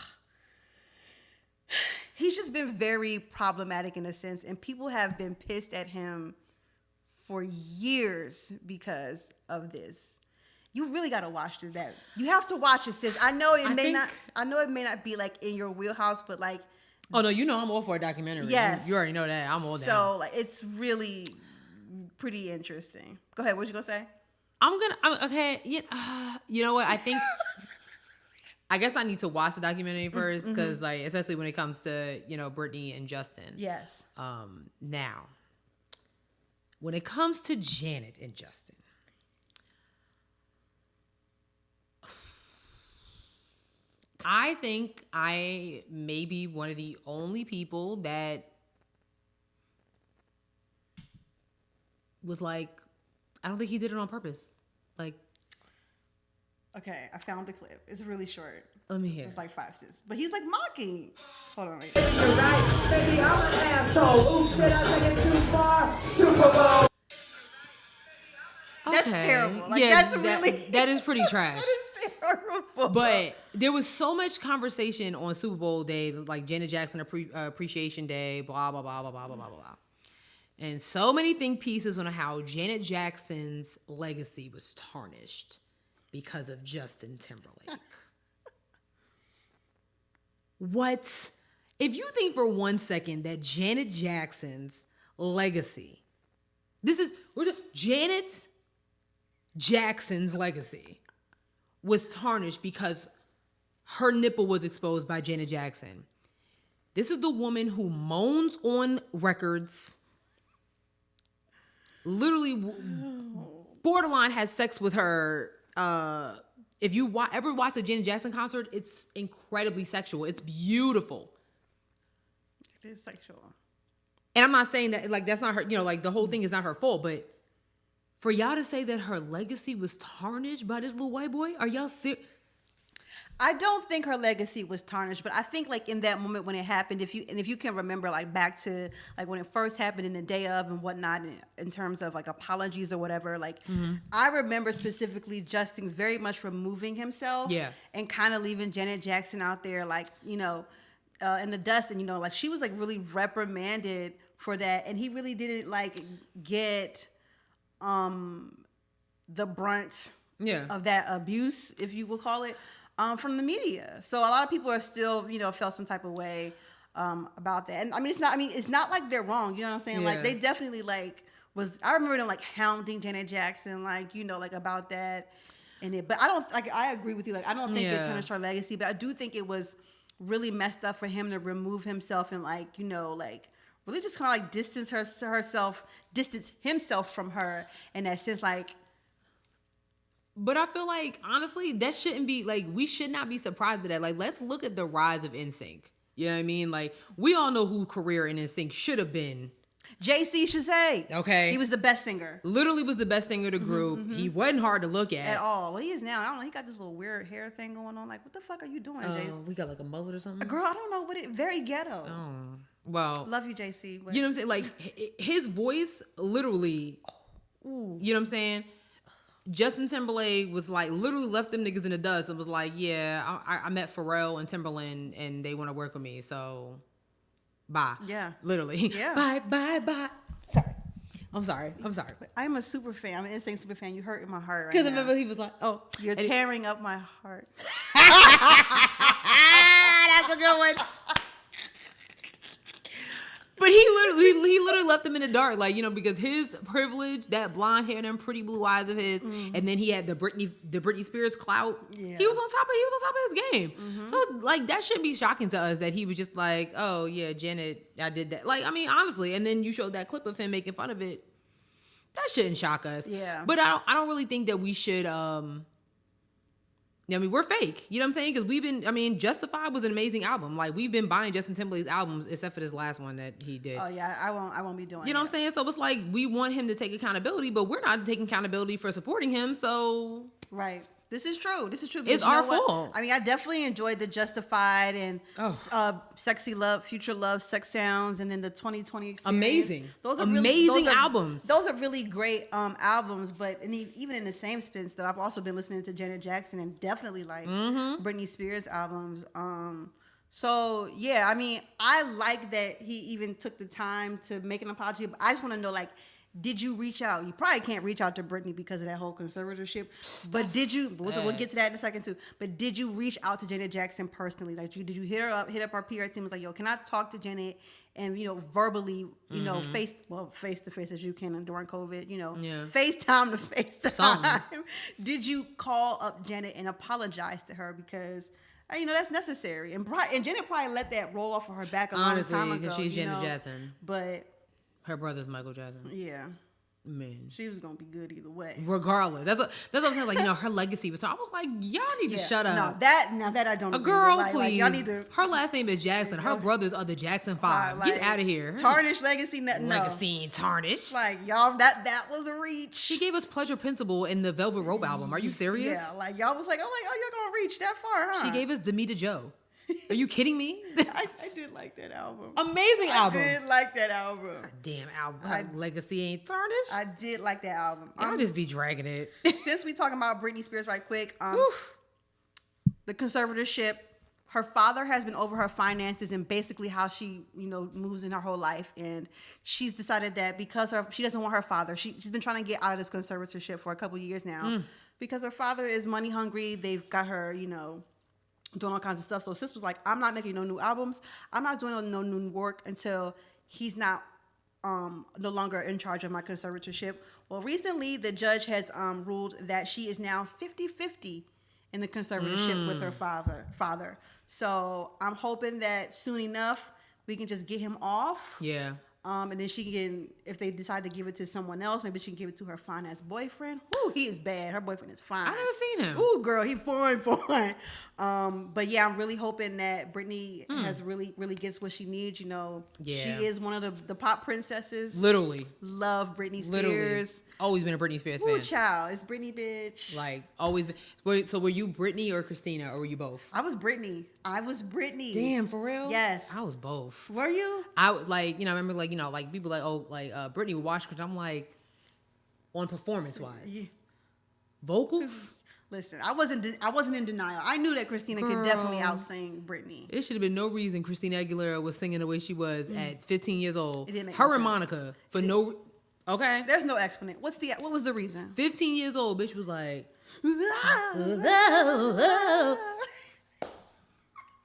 He's just been very problematic in a sense, and people have been pissed at him for years because of this. You really got to watch this. You have to watch it, sis. I know it may not be like in your wheelhouse, but like. Oh no, I'm all for a documentary. Yes, you already know that. I'm all down. So it's really pretty interesting. Go ahead. What you gonna say? Okay. You know what? I think. I guess I need to watch the documentary first because, especially when it comes to Britney and Justin. Yes. Now, when it comes to Janet and Justin, I think I may be one of the only people that was like, I don't think he did it on purpose. Like, okay, I found the clip. It's really short. Let me hear. It's like 5 cents. But he's like mocking. Hold on. Wait. You're right. Baby, I'm an asshole. Oops, did I take it too far? Super Bowl. That's terrible. Like, that is pretty trash. That is terrible. But there was so much conversation on Super Bowl day, like Janet Jackson Appreciation Day, blah, blah, blah, blah, blah, blah, blah, blah. And so many think pieces on how Janet Jackson's legacy was tarnished because of Justin Timberlake. What? If you think for 1 second that Janet Jackson's legacy, Janet Jackson's legacy was tarnished because her nipple was exposed by Janet Jackson. This is the woman who moans on records, literally borderline has sex with her. If you ever watch a Janet Jackson concert, it's incredibly sexual. It's beautiful. It is sexual. And I'm not saying that, like, that's not her, the whole thing is not her fault, but for y'all to say that her legacy was tarnished by this little white boy, are y'all serious? I don't think her legacy was tarnished, but I think like in that moment when it happened, if you can remember like back to like when it first happened in the day of and whatnot in terms of like apologies or whatever, like I remember specifically Justin very much removing himself and kind of leaving Janet Jackson out there like, in the dust, and like she was like really reprimanded for that, and he really didn't like get the brunt of that abuse, if you will call it, from the media. So a lot of people are still, felt some type of way about that. And it's not like they're wrong. You know what I'm saying? Yeah. Like they definitely I remember them like hounding Janet Jackson, like about that. But I don't I agree with you. Like I don't think it tarnished her legacy, but I do think it was really messed up for him to remove himself and really just kind of distance himself from her in that sense, But I feel like, honestly, that shouldn't be, we should not be surprised by that. Let's look at the rise of NSYNC. You know what I mean? We all know who career in NSYNC should have been. JC Chazé. Okay. He was the best singer. Literally was the best singer of the group. Mm-hmm. He wasn't hard to look at all. Well, he is now. I don't know. He got this little weird hair thing going on. What the fuck are you doing, JC? We got a mullet or something? Girl, I don't know very ghetto. Oh. Well. Love you, JC. But. You know what I'm saying? His voice literally, you know what I'm saying? Justin Timberlake was literally left them niggas in the dust and was yeah, I met Pharrell and Timberland and they want to work with me, so bye. Yeah. Literally. Yeah. Bye. Sorry. I'm sorry. I'm a super fan. I'm an NSYNC super fan. You hurt in my heart right now. Because I remember he was oh. You're tearing up my heart. That's a good one. But he literally left them in the dark, because his privilege, that blonde hair and them pretty blue eyes of his, and then he had the Britney Spears clout. Yeah. He was on top of his game. Mm-hmm. So that shouldn't be shocking to us that he was just oh yeah, Janet, I did that. Honestly, and then you showed that clip of him making fun of it. That shouldn't shock us. Yeah. But I don't really think that we should we're fake. You know what I'm saying? Because Justified was an amazing album. We've been buying Justin Timberlake's albums, except for this last one that he did. Oh, yeah. I won't be doing You know what I'm saying? So it's we want him to take accountability, but we're not taking accountability for supporting him, so... Right. This is true. It's our fault. I definitely enjoyed the Justified and Sexy Love, Future Love, Sex Sounds, and then the 2020 Experience. Amazing. Those are amazing albums. Those are really great albums, but even in the same spin, though, I've also been listening to Janet Jackson and definitely Britney Spears albums. So, yeah, I like that he even took the time to make an apology, but I just want to know, did you reach out? You probably can't reach out to Britney because of that whole conservatorship. But did you? We'll get to that in a second too. But did you reach out to Janet Jackson personally? Did you hit up our PR team? Was yo, can I talk to Janet and verbally, face to face as you can during COVID, FaceTime to FaceTime. Did you call up Janet and apologize to her because? That's necessary. And Janet probably let that roll off of her back a long time ago. Because she's Janet Jackson. But. Her brother's Michael Jackson. Yeah. Man. She was going to be good either way. Regardless. That's what I'm saying. Her legacy. So I was y'all need to shut up. No, that I don't agree girl, with. please. Y'all need to. Her last name is Jackson. Her brothers are the Jackson 5. Get out of here. Tarnished legacy. No. Legacy ain't tarnished. Y'all, that was a reach. She gave us Pleasure Principle in the Velvet Rope album. Are you serious? Yeah. Y'all was oh, y'all going to reach that far, huh? She gave us Demita Joe. Are you kidding me? I did like that album. Amazing album. I did like that album. Damn album. Her legacy ain't tarnished. I did like that album. Y'all just be dragging it. Since we talking about Britney Spears right quick, the conservatorship, her father has been over her finances and basically how she, moves in her whole life. And she's decided that because she doesn't want her father, she's been trying to get out of this conservatorship for a couple years now. Because her father is money hungry. They've got her, doing all kinds of stuff. So sis was I'm not making no new albums. I'm not doing no new work until he's not no longer in charge of my conservatorship. Well, recently the judge has ruled that she is now 50-50 in the conservatorship with her father. So I'm hoping that soon enough we can just get him off. Yeah. And then she can, if they decide to give it to someone else, maybe she can give it to her fine-ass boyfriend. Ooh, he is bad. Her boyfriend is fine. I never seen him. Ooh, girl, he fine. But yeah, I'm really hoping that Britney has really gets what she needs. She is one of the pop princesses. Literally. Love Britney Spears. Literally. Always been a Britney Spears fan. Ooh, child. It's Britney, bitch. Always been. So were you Britney or Christina, or were you both? I was Britney. Damn, for real? Yes. I was both. Were you? I would I remember people Britney would watch because I'm on performance wise. Yeah. Vocals? Listen, I wasn't in denial. I knew that Christina could definitely outsing Britney. It should have been no reason Christina Aguilera was singing the way she was at 15 years old. It didn't make Her no and sense. Monica for no. Okay. There's no explanation. What was the reason? 15 years old, bitch was like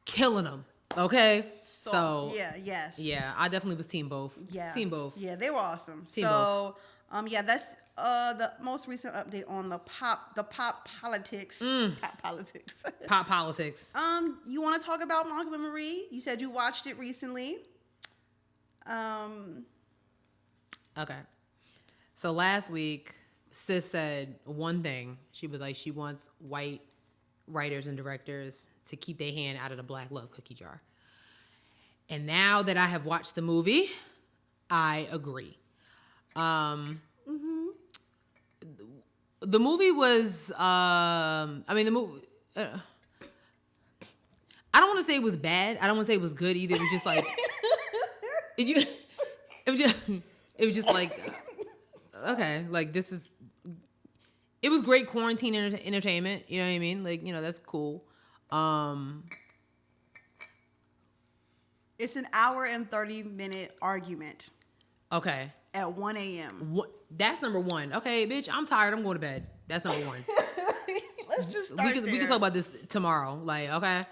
killing them. Okay. So yeah, I definitely was team both. Yeah. Team both. Yeah, they were awesome. Team so, that's the most recent update on the pop politics. Pop politics. Pop politics. You want to talk about Malcolm and Marie? You said you watched it recently. Okay. So last week, Sis said one thing. She was like, she wants white writers and directors to keep their hand out of the black love cookie jar. And now that I have watched the movie, I agree. The movie was, the movie, I don't want to say it was bad. I don't want to say it was good either. It was just like, it was just like, okay, like this is, it was great quarantine entertainment. You know what I mean? Like, that's cool. It's an hour and 30-minute argument. Okay. At 1 a.m. That's number one. Okay, bitch, I'm tired. I'm going to bed. That's number one. Let's just start we can talk about this tomorrow. Like, okay.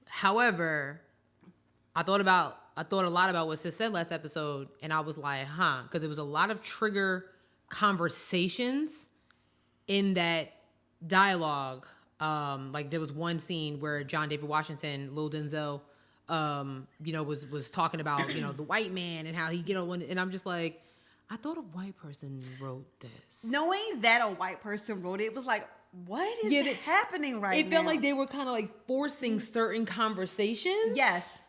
However, I thought a lot about what Sis said last episode, and I was like, because there was a lot of trigger conversations in that dialogue. Like there was one scene where John David Washington, Lil Denzel, was talking about, the white man and how he and I'm just like, I thought a white person wrote this. Knowing that a white person wrote it, it was like, what is happening right now? It felt like they were kind of like forcing certain conversations. Yes.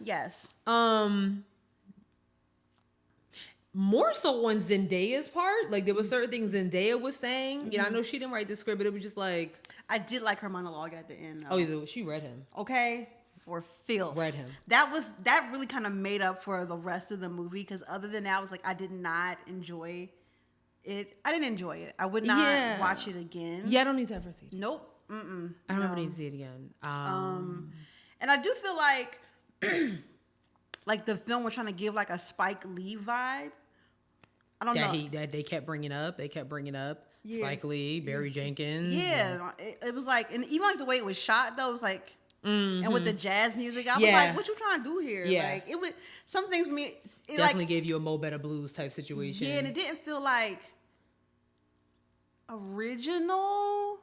More so on Zendaya's part. Like there were certain things Zendaya was saying. I know she didn't write the script, but it was just like, I did like her monologue at the end, though. Oh, she read him. Okay. For filth. Read him. That really kind of made up for the rest of the movie, because other than that, I was like, I did not enjoy it. I didn't enjoy it. I would not watch it again. Yeah, I don't need to ever see it. Nope. I don't ever need to see it again. And I do feel like like the film was trying to give like a Spike Lee vibe. I don't know. That they kept bringing up. Yeah. Spike Lee, Barry Jenkins. Yeah. It was like, and even like the way it was shot though, it was like, and with the jazz music, I was like, what you trying to do here? Yeah. Like it was, some things for me, it definitely gave you a Mo Better Blues type situation. Yeah, and it didn't feel like original.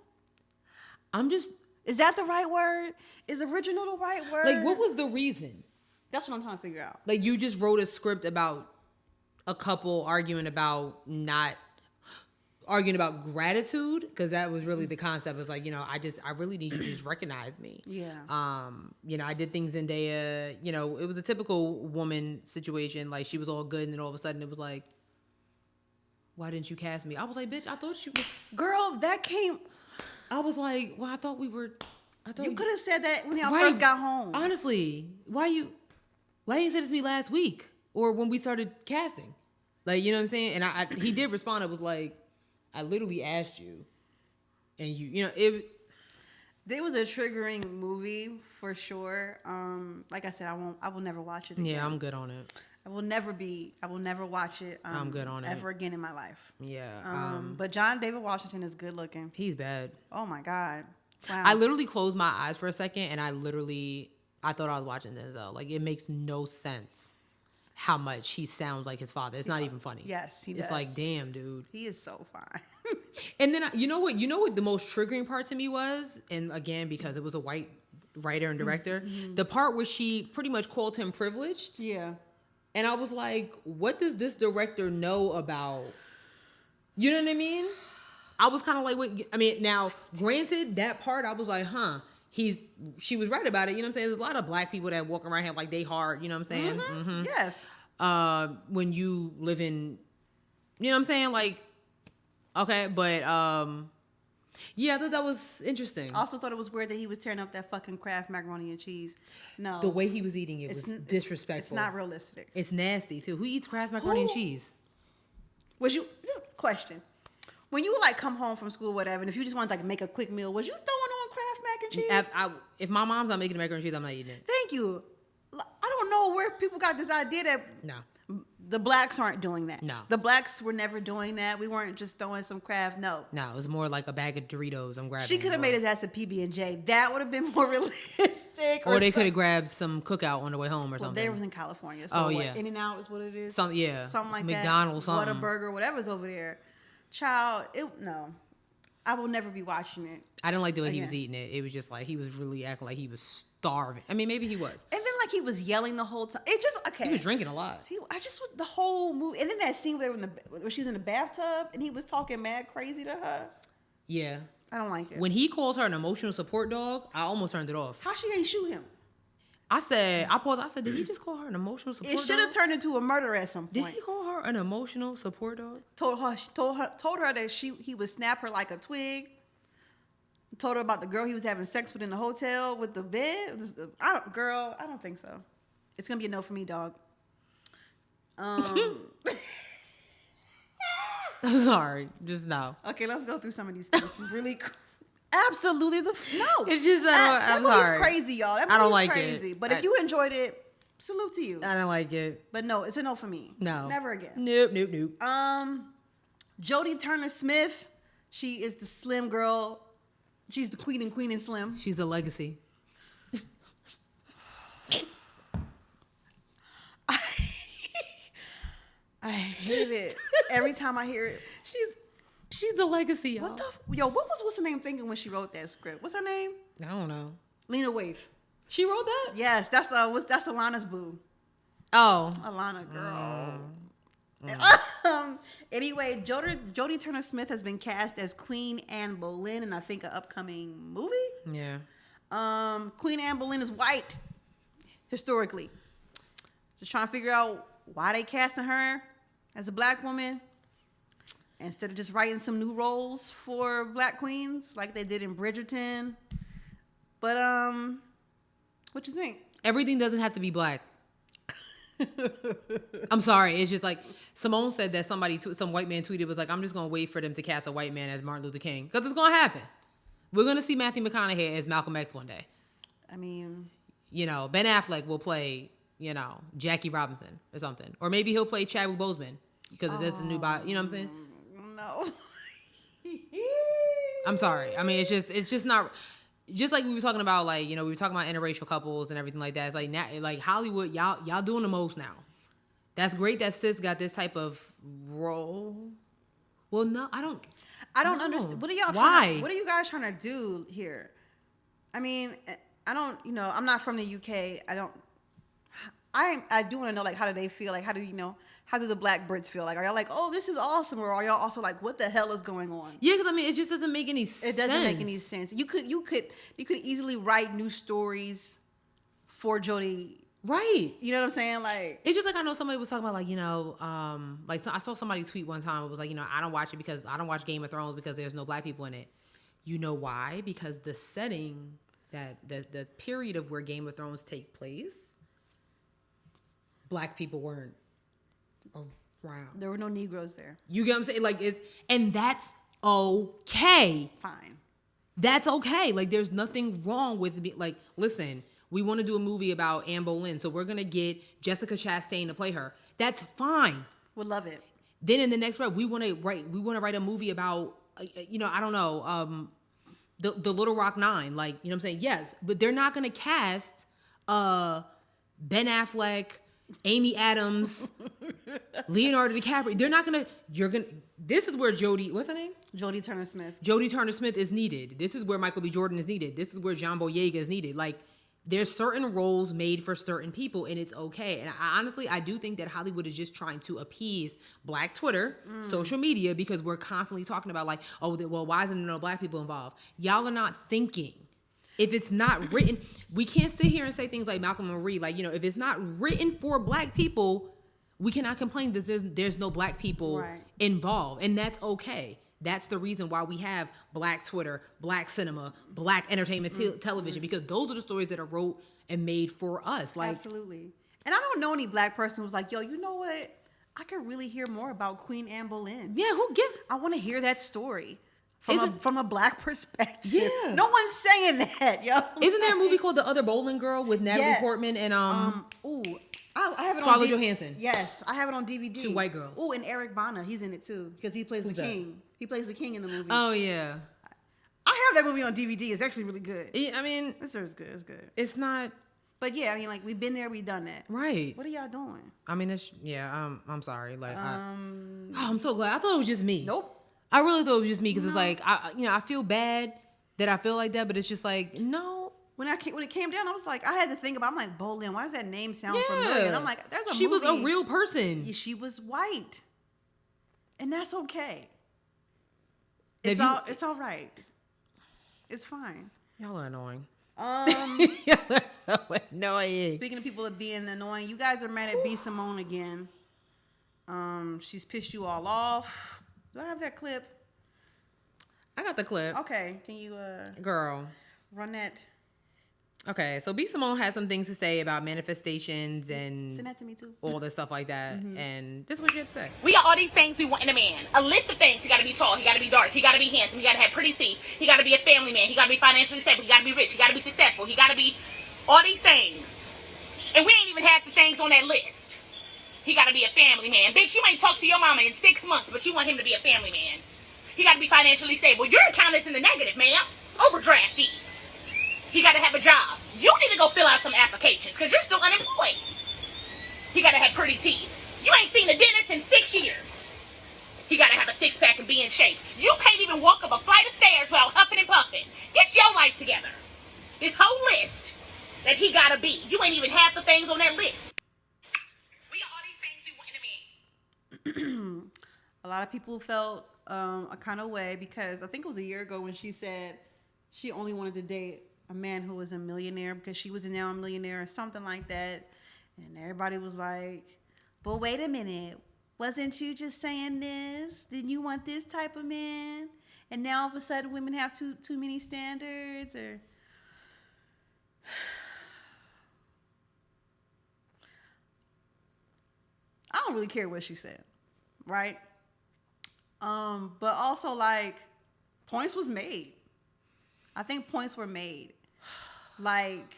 Is that the right word? Is original the right word? Like, what was the reason? That's what I'm trying to figure out. Like, you just wrote a script about a couple arguing about gratitude, because that was really the concept. Was like, I really need you to just recognize me. Yeah. I did things Zendaya, it was a typical woman situation. Like she was all good, and then all of a sudden it was like, why didn't you cast me? I was like, bitch, I thought you. Girl, that came. I was like, well, I thought you could have said that when y'all first got home. Honestly, why you say this to me last week or when we started casting? Like, you know what I'm saying? And he did respond. I was like, I literally asked you, and it was a triggering movie for sure. Like I said, I will never watch it again. Yeah, I'm good on it. I will never watch it. I'm good on it. Ever again in my life. Yeah. But John David Washington is good looking. He's bad. Oh my God. Wow. I literally closed my eyes for a second, and I thought I was watching Denzel. Like, it makes no sense how much he sounds like his father. It's not even funny. Yes, he does. It's like, damn, dude. He is so fine. And then, you know what the most triggering part to me was? And again, because it was a white writer and director, the part where she pretty much called him privileged. Yeah. And I was like, what does this director know about? You know what I mean? I was kind of like, wait, I mean, now, granted, that part, I was like, she was right about it. You know what I'm saying? There's a lot of black people that walk around here like they hard. You know what I'm saying? Mm-hmm. Yes. When you live in, you know what I'm saying? Like, okay, but yeah, I thought that was interesting. I also thought it was weird that he was tearing up that fucking Kraft macaroni and cheese. No. The way he was eating it was disrespectful. It's not realistic. It's nasty too. Who eats Kraft macaroni and cheese? Question. when you like come home from school, whatever, and if you just want to like make a quick meal, was you throwing on Kraft mac and cheese? If my mom's not making the macaroni and cheese, I'm not eating it. Thank you. I don't know where people got this idea that No. the blacks aren't doing that. No. The blacks were never doing that. We weren't just throwing some Kraft. No. No, it was more like a bag of Doritos I'm grabbing. She could have made his ass a PB&J. That would have been more realistic. Or they could have grabbed some cookout on the way home or something. They was in California. So yeah. In-N-Out is what it is. Something like McDonald's, that. something. Whataburger, whatever's over there. Child, no. I will never be watching it. I didn't like the way he was eating it. It was just like he was really acting like he was starving. I mean, maybe he was. And then like he was yelling the whole time. It just He was drinking a lot. The whole movie. And then that scene where she was in the bathtub and he was talking mad crazy to her. Yeah. I don't like it. When he calls her an emotional support dog, I almost turned it off. How she ain't shoot him? I paused. I said, did he just call her an emotional support dog? It should have turned into a murder at some point. Did he call her an emotional support dog? Told her that he would snap her like a twig. Told her about the girl he was having sex with in the hotel with the bed. I don't think so. It's gonna be a no for me, dog. I'm sorry, just no. Okay, let's go through some of these things. Really, absolutely no. It's just that I'm movie's sorry. crazy, y'all. That I don't movie's like crazy. it. But if you enjoyed it, salute to you. I don't like it. But no, it's a no for me. No, never again. Nope. Jodie Turner-Smith. She is the slim girl. She's the queen and slim. She's the legacy. I hate it every time I hear it. She's the legacy, y'all. What's her name thinking when she wrote that script? What's her name? I don't know. Lena Waithe. She wrote that? Yes, that's Alana's boo. Oh. Alana, girl. Anyway, Jodie Turner-Smith has been cast as Queen Anne Boleyn in I think an upcoming movie. Yeah. Queen Anne Boleyn is white, historically. Just trying to figure out why they casting her as a black woman instead of just writing some new roles for black queens like they did in Bridgerton. But what you think? Everything doesn't have to be black. I'm sorry. It's just like Simone said that some white man tweeted was like, I'm just gonna wait for them to cast a white man as Martin Luther King because it's gonna happen. We're gonna see Matthew McConaughey as Malcolm X one day. I mean, Ben Affleck will play Jackie Robinson or something, or maybe he'll play Chadwick Boseman because that's a new body. You know what I'm saying? No. I'm sorry. I mean, it's just not. Just like we were talking about, like, we were talking about interracial couples and everything like that. It's like now, like Hollywood, y'all doing the most now. That's great that sis got this type of role. Well, no, I don't understand. What are y'all? What are you guys trying to do here? I mean, I don't. I'm not from the UK. I do want to know, like, how do they feel? Like, how do the black Brits feel? Like, are y'all like, oh, this is awesome, or are y'all also like, what the hell is going on? Yeah, because I mean, it just doesn't make any sense. It doesn't make any sense. You could easily write new stories for Jodie. Right. You know what I'm saying? Like, it's just like I know somebody was talking about, like, I saw somebody tweet one time. It was like, I don't watch it because I don't watch Game of Thrones because there's no black people in it. You know why? Because the setting that the period of where Game of Thrones take place, black people weren't around. There were no Negroes there. You get what I'm saying? Like, and that's okay. Fine. That's okay. Like, there's nothing wrong with me. Like, listen, we want to do a movie about Anne Boleyn, so we're gonna get Jessica Chastain to play her. That's fine. Would love it. Then in the next breath, we want to write a movie about, I don't know, the Little Rock Nine. Like, you know what I'm saying? Yes, but they're not gonna cast Ben Affleck, Amy Adams, Leonardo DiCaprio. They're not gonna. This is where what's her name? Jodie Turner-Smith. Jodie Turner-Smith is needed. This is where Michael B. Jordan is needed. This is where John Boyega is needed. Like, there's certain roles made for certain people, and it's okay. And I do think that Hollywood is just trying to appease Black Twitter, social media, because we're constantly talking about, like, oh, well, why isn't there no black people involved? Y'all are not thinking. If it's not written, we can't sit here and say things like Malcolm and Marie. Like, if it's not written for black people, we cannot complain that there's no black people involved. And that's okay. That's the reason why we have Black Twitter, Black cinema, Black entertainment television, because those are the stories that are wrote and made for us. Like, absolutely. And I don't know any black person who's like, yo, you know what? I could really hear more about Queen Anne Boleyn. Yeah, who gives? I want to hear that story from a black perspective. Yeah. No one's saying that, yo. Isn't there a movie called The Other Bowling Girl with Natalie Yeah. Portman and Ooh, I have it Scarlett on Johansson? Yes, I have it on DVD. Two white girls. Ooh, and Eric Bana, he's in it too because he plays Who's the that? king. He plays the king in the movie. Oh yeah. I have that movie on DVD. It's actually really good. I mean, It's good. It's good. it's not But yeah, I mean, like we've been there, we've done that. right. What are y'all doing? I mean, I'm sorry. Like, I'm so glad. I thought it was just me. Nope. I really thought it was just me because it's like, I feel bad that I feel like that, but it's just like, no. When it came down, I was like, I had to think about. I'm like, Boleyn. Why does that name sound Yeah. familiar? And I'm like, there's a She movie. was a real person. She was white, and that's okay. If It's all right. It's fine. Y'all are annoying. Speaking So annoying. of people of being annoying, you guys are mad at B. Simone again. She's pissed you all off. Do I have that clip? I got the clip. Okay, can you Girl. run that? Okay, so B. Simone had some things to say about manifestations Send and that to me too. all this stuff like that. And this is what she had to say. We got all these things we want in a man. A list of things. He got to be tall. He got to be dark. He got to be handsome. He got to have pretty teeth. He got to be a family man. He got to be financially stable. He got to be rich. He got to be successful. He got to be all these things. And we ain't even had the things on that list. He got to be a family man. Bitch, you ain't talked to your mama in 6 months, but you want him to be a family man. He got to be financially stable. Your account is in the negative, ma'am. Overdraft fees. He got to have a job. You need to go fill out some applications because you're still unemployed. He got to have pretty teeth. You ain't seen a dentist in 6 years. He got to have a six-pack and be in shape. You can't even walk up a flight of stairs without huffing and puffing. Get your life together. This whole list that he got to be. You ain't even half the things on that list. We got all these things we want in a man. A lot of people felt a kind of way because I think it was a year ago when she said she only wanted to date a man who was a millionaire because she was now a millionaire or something like that. And everybody was like, but wait a minute. Wasn't you just saying this? Didn't you want this type of man? And now all of a sudden women have too many standards or... I don't really care what she said, right? But also like points was made. I think points were made. Like,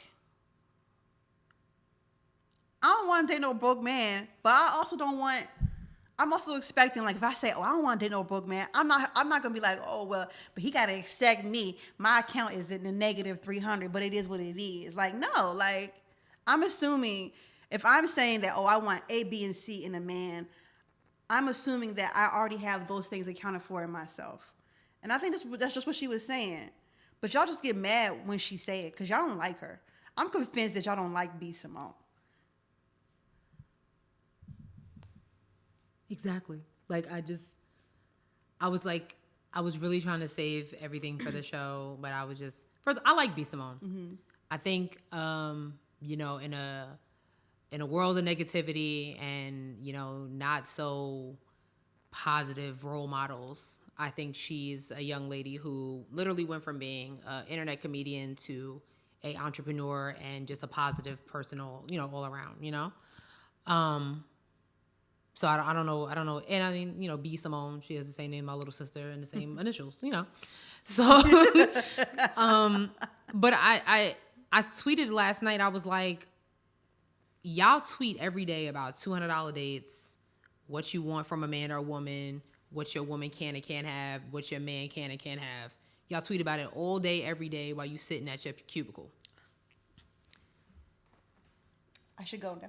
I don't want to date no broke man, but I also don't want. I'm also expecting, like, if I say, "Oh, I don't want to date no broke man," I'm not gonna be like, "Oh, well, but he gotta accept me. My account is in the negative 300, but it is what it is." Like, no, like, I'm assuming if I'm saying that, "Oh, I want A, B, and C in a man," I'm assuming that I already have those things accounted for in myself, and I think that's just what she was saying. But y'all just get mad when she say it because y'all don't like her. I'm convinced that y'all don't like B. Simone. Exactly. Like, I was really trying to save everything for the show, but I was just, first, I like B. Simone. Mm-hmm. I think, in a world of negativity and, not so positive role models, I think she's a young lady who literally went from being an internet comedian to a entrepreneur and just a positive personal, all around, So I don't know. And I mean, B. Simone, she has the same name, my little sister, and the same initials, So, but I tweeted last night, I was like, y'all tweet every day about $200 dates, what you want from a man or a woman, what your woman can and can't have, what your man can and can't have. Y'all tweet about it all day, every day while you sitting at your cubicle. I should go now.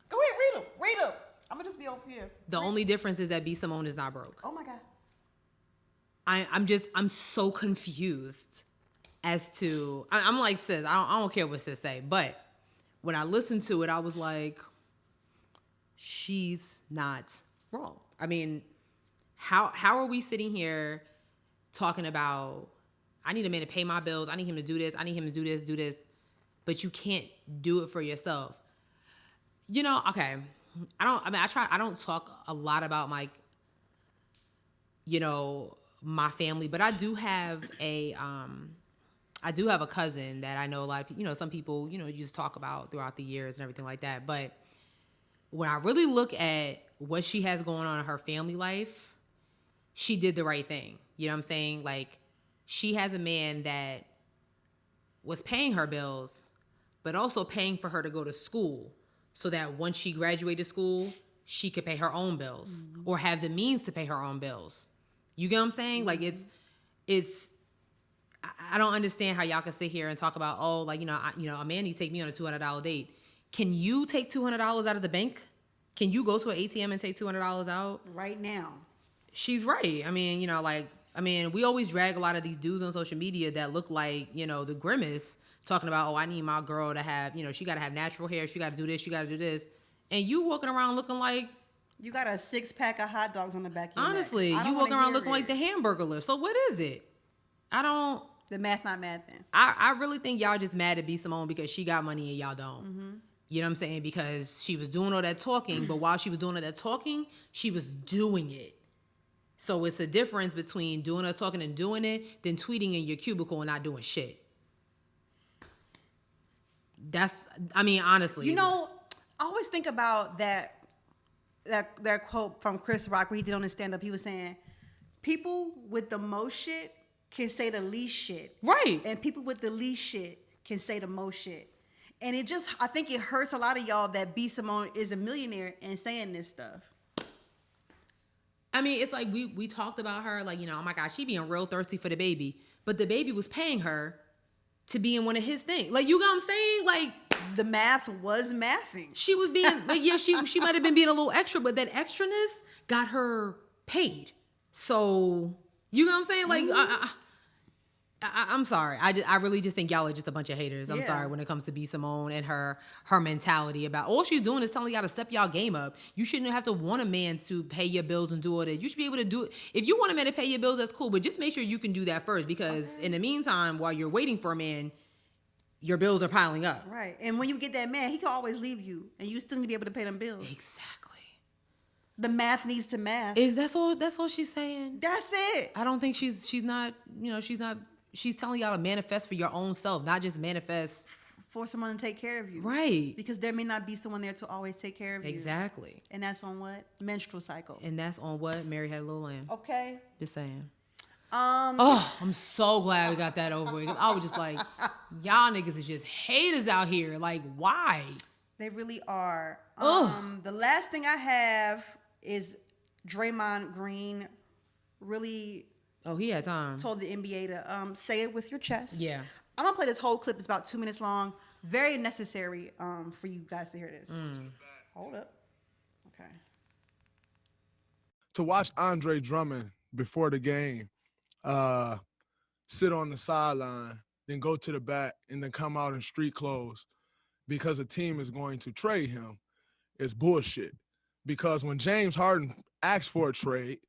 Go ahead, read them. I'm gonna just be over here. The only difference is that B. Simone is not broke. Oh my God. I'm so confused as to, I'm like, sis, I don't care what sis say, but when I listened to it, I was like, she's not wrong. I mean, how are we sitting here talking about, I need a man to pay my bills, I need him to do this, I need him to do this, but you can't do it for yourself. Okay. I don't talk a lot about my family, but I do have a cousin that I know a lot of people, some people, you just talk about throughout the years and everything like that. But when I really look at what she has going on in her family life, she did the right thing. You know what I'm saying? Like, she has a man that was paying her bills, but also paying for her to go to school so that once she graduated school, she could pay her own bills or have the means to pay her own bills. You get what I'm saying? Like, I don't understand how y'all can sit here and talk about, oh, like, a man needs to take me on a $200 date. Can you take $200 out of the bank? Can you go to an ATM and take $200 out? Right now. She's right. I mean, we always drag a lot of these dudes on social media that look like, the Grimace, talking about, oh, I need my girl to have, she got to have natural hair. She got to do this. She got to do this. And you walking around looking like, you got a 6-pack of hot dogs on the back of your honestly, neck. you walking around looking like the Hamburger Lift. So what is it? The math not math then. I really think y'all just mad at B. Simone because she got money and y'all don't. Mm-hmm. You know what I'm saying? Because she was doing all that talking, but while she was doing all that talking, she was doing it. So it's a difference between doing her talking and doing it than tweeting in your cubicle and not doing shit. Honestly. I always think about that quote from Chris Rock where he did on his stand-up. He was saying, people with the most shit can say the least shit. Right. And people with the least shit can say the most shit. And I think it hurts a lot of y'all that B. Simone is a millionaire and saying this stuff. I mean, it's like we talked about her, like, oh my God, she being real thirsty for the baby. But the baby was paying her to be in one of his things. Like, you know what I'm saying? Like, the math was mathing. She was being, like, yeah, she might have been being a little extra, but that extraness got her paid. So, you know what I'm saying? Like, I'm sorry. I really just think y'all are just a bunch of haters. I'm sorry when it comes to B. Simone and her mentality about all she's doing is telling y'all to step y'all game up. You shouldn't have to want a man to pay your bills and do all that. You should be able to do it. If you want a man to pay your bills, that's cool, but just make sure you can do that first because in the meantime, while you're waiting for a man, your bills are piling up. Right. And when you get that man, he can always leave you and you still need to be able to pay them bills. Exactly. The math needs to math. That's all she's saying. That's it. I don't think she's not, she's telling y'all to manifest for your own self, not just manifest for someone to take care of you. Right. Because there may not be someone there to always take care of you. Exactly. And that's on what? Menstrual cycle. And that's on what? Mary Had a Little Lamb. Okay. Just saying. I'm so glad we got that over with. I was just like, y'all niggas is just haters out here. Like, why? They really are. The last thing I have is Draymond Green really... Oh, he had time. Told the NBA to say it with your chest. Yeah. I'm going to play this whole clip. It's about 2 minutes long. Very necessary for you guys to hear this. Hold up. Okay. To watch Andre Drummond before the game sit on the sideline, then go to the back, and then come out in street clothes because a team is going to trade him is bullshit. Because when James Harden asked for a trade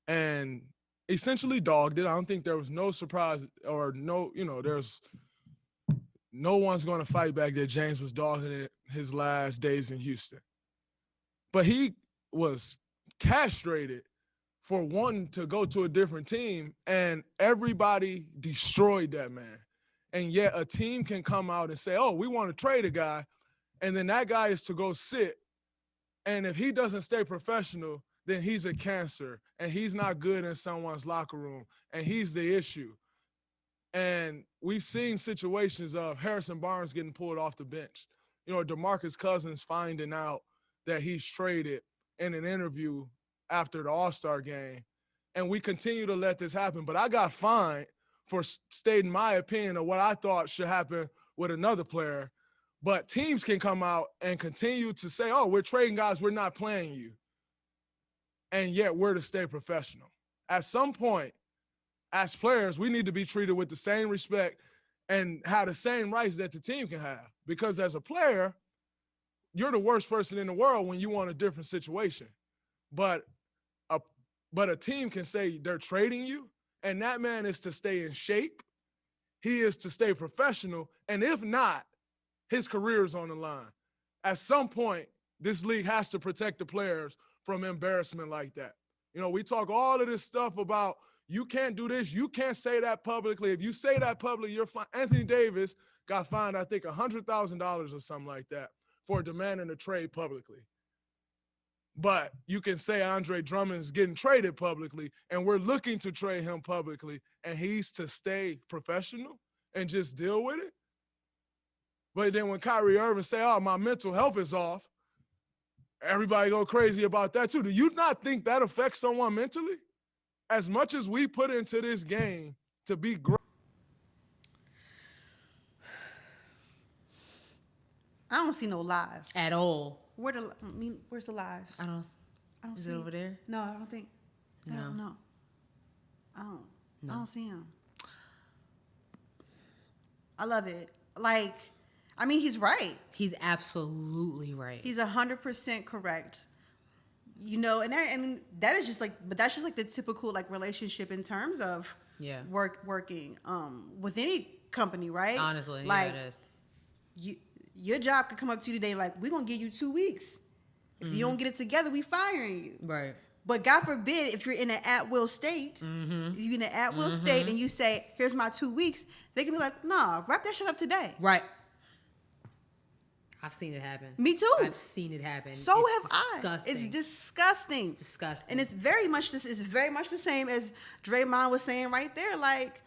and essentially dogged it, I don't think there was no surprise or there's no one's going to fight back that James was dogging it his last days in Houston. But he was castrated for wanting to go to a different team, and everybody destroyed that man. And yet a team can come out and say, oh, we want to trade a guy, and then that guy is to go sit. And if he doesn't stay professional, then he's a cancer, and he's not good in someone's locker room, and he's the issue. And we've seen situations of Harrison Barnes getting pulled off the bench. DeMarcus Cousins finding out that he's traded in an interview after the All-Star game. And we continue to let this happen. But I got fined for stating my opinion of what I thought should happen with another player. But teams can come out and continue to say, oh, we're trading guys, we're not playing you. And yet we're to stay professional. At some point, as players, we need to be treated with the same respect and have the same rights that the team can have. Because as a player, you're the worst person in the world when you want a different situation. But a team can say they're trading you, and that man is to stay in shape. He is to stay professional. And if not, his career is on the line. At some point, this league has to protect the players from embarrassment like that. We talk all of this stuff about you can't do this, you can't say that publicly. If you say that publicly, you're fine. Anthony Davis got fined, I think, $100,000 or something like that for demanding a trade publicly. But you can say Andre Drummond is getting traded publicly, and we're looking to trade him publicly, and he's to stay professional and just deal with it. But then when Kyrie Irving say, "Oh, my mental health is off," everybody go crazy about that too. Do you not think that affects someone mentally? As much as we put into this game to be great. I don't see no lies. At all. Where's the lies? I don't see it over there? No, I don't think. No. No. I don't see him. I love it. Like, I mean, he's right. He's absolutely right. He's 100% correct. You know, and that is just like, but that's just like the typical like relationship in terms of working with any company, right? Honestly, like, yeah, it is. Your job could come up to you today, like, we're gonna give you 2 weeks. If you don't get it together, we firing you. Right. But God forbid, if you're in an at-will state, you're in an at-will state, and you say, "Here's my 2 weeks," they can be like, "Nah, wrap that shit up today." Right. I've seen it happen. Me too. I've seen it happen. So it's have disgusting. I. It's disgusting. It's disgusting. And it's very much this. It's very much the same as Draymond was saying right there. Like,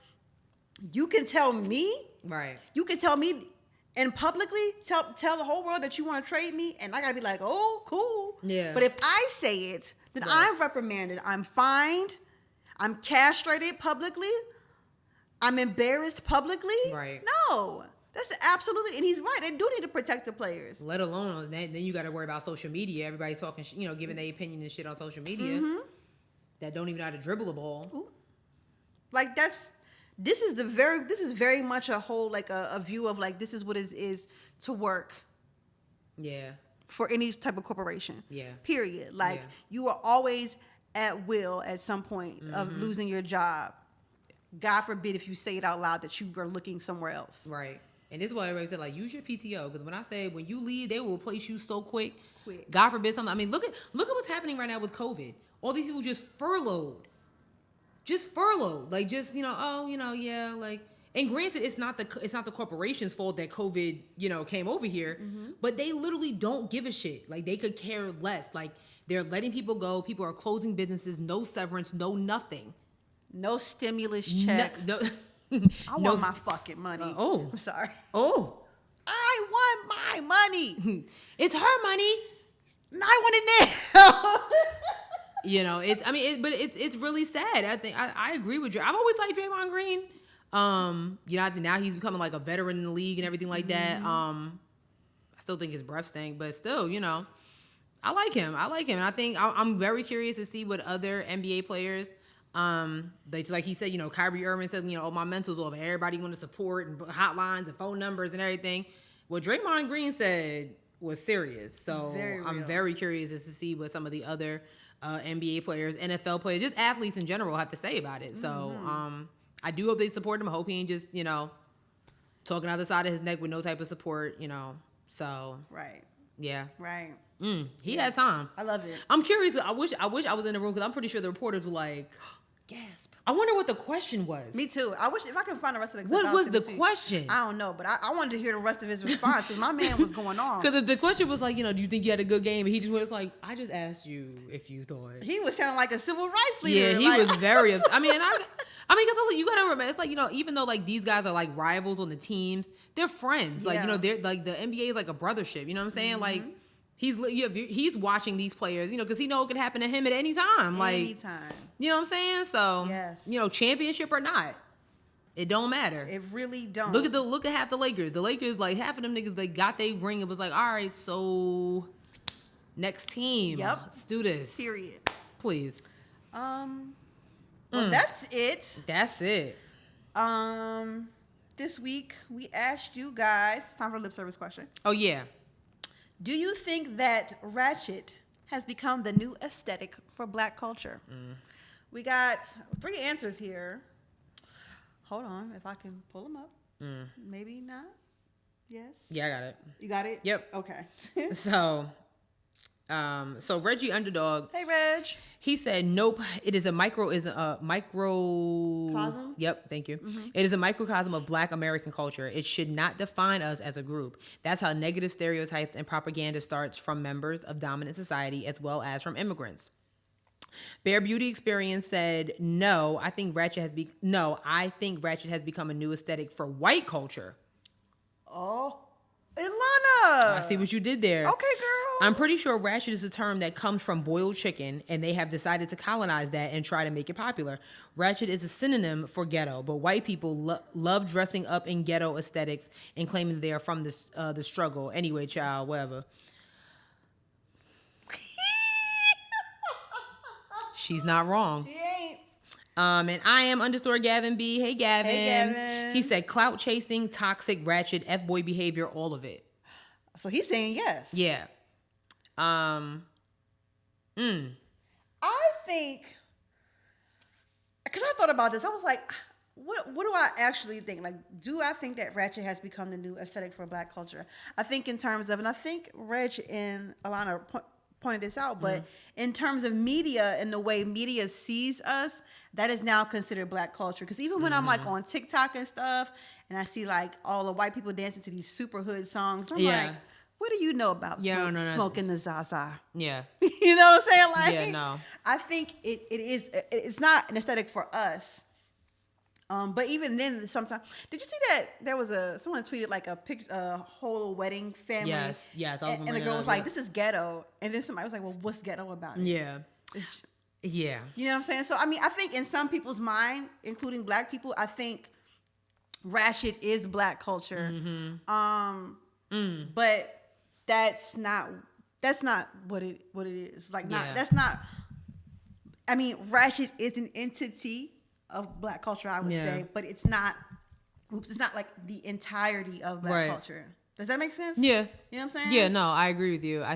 you can tell me, right? You can tell me, and publicly tell the whole world that you want to trade me, and I gotta be like, "Oh, cool." Yeah. But if I say it, then I'm reprimanded. I'm fined. I'm castrated publicly. I'm embarrassed publicly. Right. No. That's absolutely, and he's right. They do need to protect the players. Let alone, then you got to worry about social media. Everybody's talking, giving their opinion and shit on social media that don't even know how to dribble a ball. Ooh. Like this is very much a whole, like a view of like, this is what it is to work. Yeah. For any type of corporation. Yeah. Period. Like, you are always at will at some point of losing your job. God forbid if you say it out loud that you are looking somewhere else. Right. And this is why everybody said, like, use your PTO. Because when I say when you leave, they will replace you so quick. God forbid something. I mean, look at what's happening right now with COVID. All these people just furloughed. Like, just, like. And granted, it's not the corporation's fault that COVID, came over here. But they literally don't give a shit. Like, they could care less. Like, they're letting people go. People are closing businesses. No severance. No nothing. No stimulus check. No. I want my fucking money. I'm sorry. Oh. I want my money. It's her money. I want it now. It's really sad. I think I agree with you. I've always liked Draymond Green. I think now he's becoming like a veteran in the league and everything like that. I still think his breath stank, but still, I like him. And I think I'm very curious to see what other NBA players. Like he said, Kyrie Irving said, my mental's off. Everybody want to support and hotlines and phone numbers and everything. What Draymond Green said was serious. So I'm very curious as to see what some of the other NBA players, NFL players, just athletes in general have to say about it. So I do hope they support him. I hope he ain't just, talking out the side of his neck with no type of support, So right. Yeah. Right. He had time. I love it. I'm curious. I wish I was in the room because I'm pretty sure the reporters were like, gasp. I wonder what the question was. Me too. I wish if I could find the rest of the What was the question? I don't know, but I wanted to hear the rest of his response because my man was going on. Because the question was like, do you think you had a good game? And he just was like, I just asked you if you thought. He was sounding like a civil rights leader. Yeah, he was very upset. Because you gotta remember, it's like, even though like these guys are like rivals on the teams, they're friends. Like, they're like the NBA is like a brothership. You know what I'm saying? Like. He's watching these players, because he know it could happen to him at any time. Like, anytime. You know what I'm saying? So, yes. Championship or not, it don't matter. It really don't. Look at half the Lakers. The Lakers, like half of them niggas, they got their ring. It was like, all right, so next team. Yep. Let's do this. Period. Please. Well, that's it. That's it. This week we asked you guys. It's time for a lip service question. Oh yeah. Do you think that ratchet has become the new aesthetic for Black culture? We got 3 answers here. Hold on, if I can pull them up. Maybe not. Yes. Yeah, I got it. You got it? Yep. Okay. So, So Reggie Underdog, Hey, Reg. he said, nope, it is a microcosm. Yep, thank you. It is a microcosm of Black American culture. It should not define us as a group. That's how negative stereotypes and propaganda starts from members of dominant society as well as from immigrants. Bare Beauty Experience said, no, I think Ratchet has become a new aesthetic for white culture. Oh, Ilana. I see what you did there. Okay, girl. I'm pretty sure ratchet is a term that comes from boiled chicken, and they have decided to colonize that and try to make it popular. Ratchet is a synonym for ghetto, but white people love dressing up in ghetto aesthetics and claiming they are from the struggle. Anyway, child, whatever. She's not wrong. She ain't. And I am _ Gavin B. Hey, Gavin. Hey, Gavin. He said clout chasing, toxic, ratchet, F-boy behavior, all of it. So he's saying yes. Yeah. I think, because I thought about this, I was like, what do I actually think? Like, do I think that ratchet has become the new aesthetic for Black culture? I think in terms of, and I think Reg and Alana pointed this out, but in terms of media and the way media sees us, that is now considered Black culture. Because even when I'm like on TikTok and stuff, and I see like all the white people dancing to these super hood songs, I'm like, what do you know about smoking the Zaza? Yeah. You know what I'm saying? Like, yeah, no. I think it's not an aesthetic for us. But even then, sometimes, did you see that there was someone tweeted like a whole wedding family? Yes. And the girl was like, "This is ghetto," and then somebody was like, "Well, what's ghetto about it?" Yeah. Yeah. You know what I'm saying? So I mean, I think in some people's mind, including Black people, I think ratchet is Black culture. But that's not what it is. Like, that's not. I mean, ratchet is an entity of Black culture, I would say, but it's not like the entirety of Black culture. Does that make sense? Yeah. You know what I'm saying? Yeah, no, I agree with you. I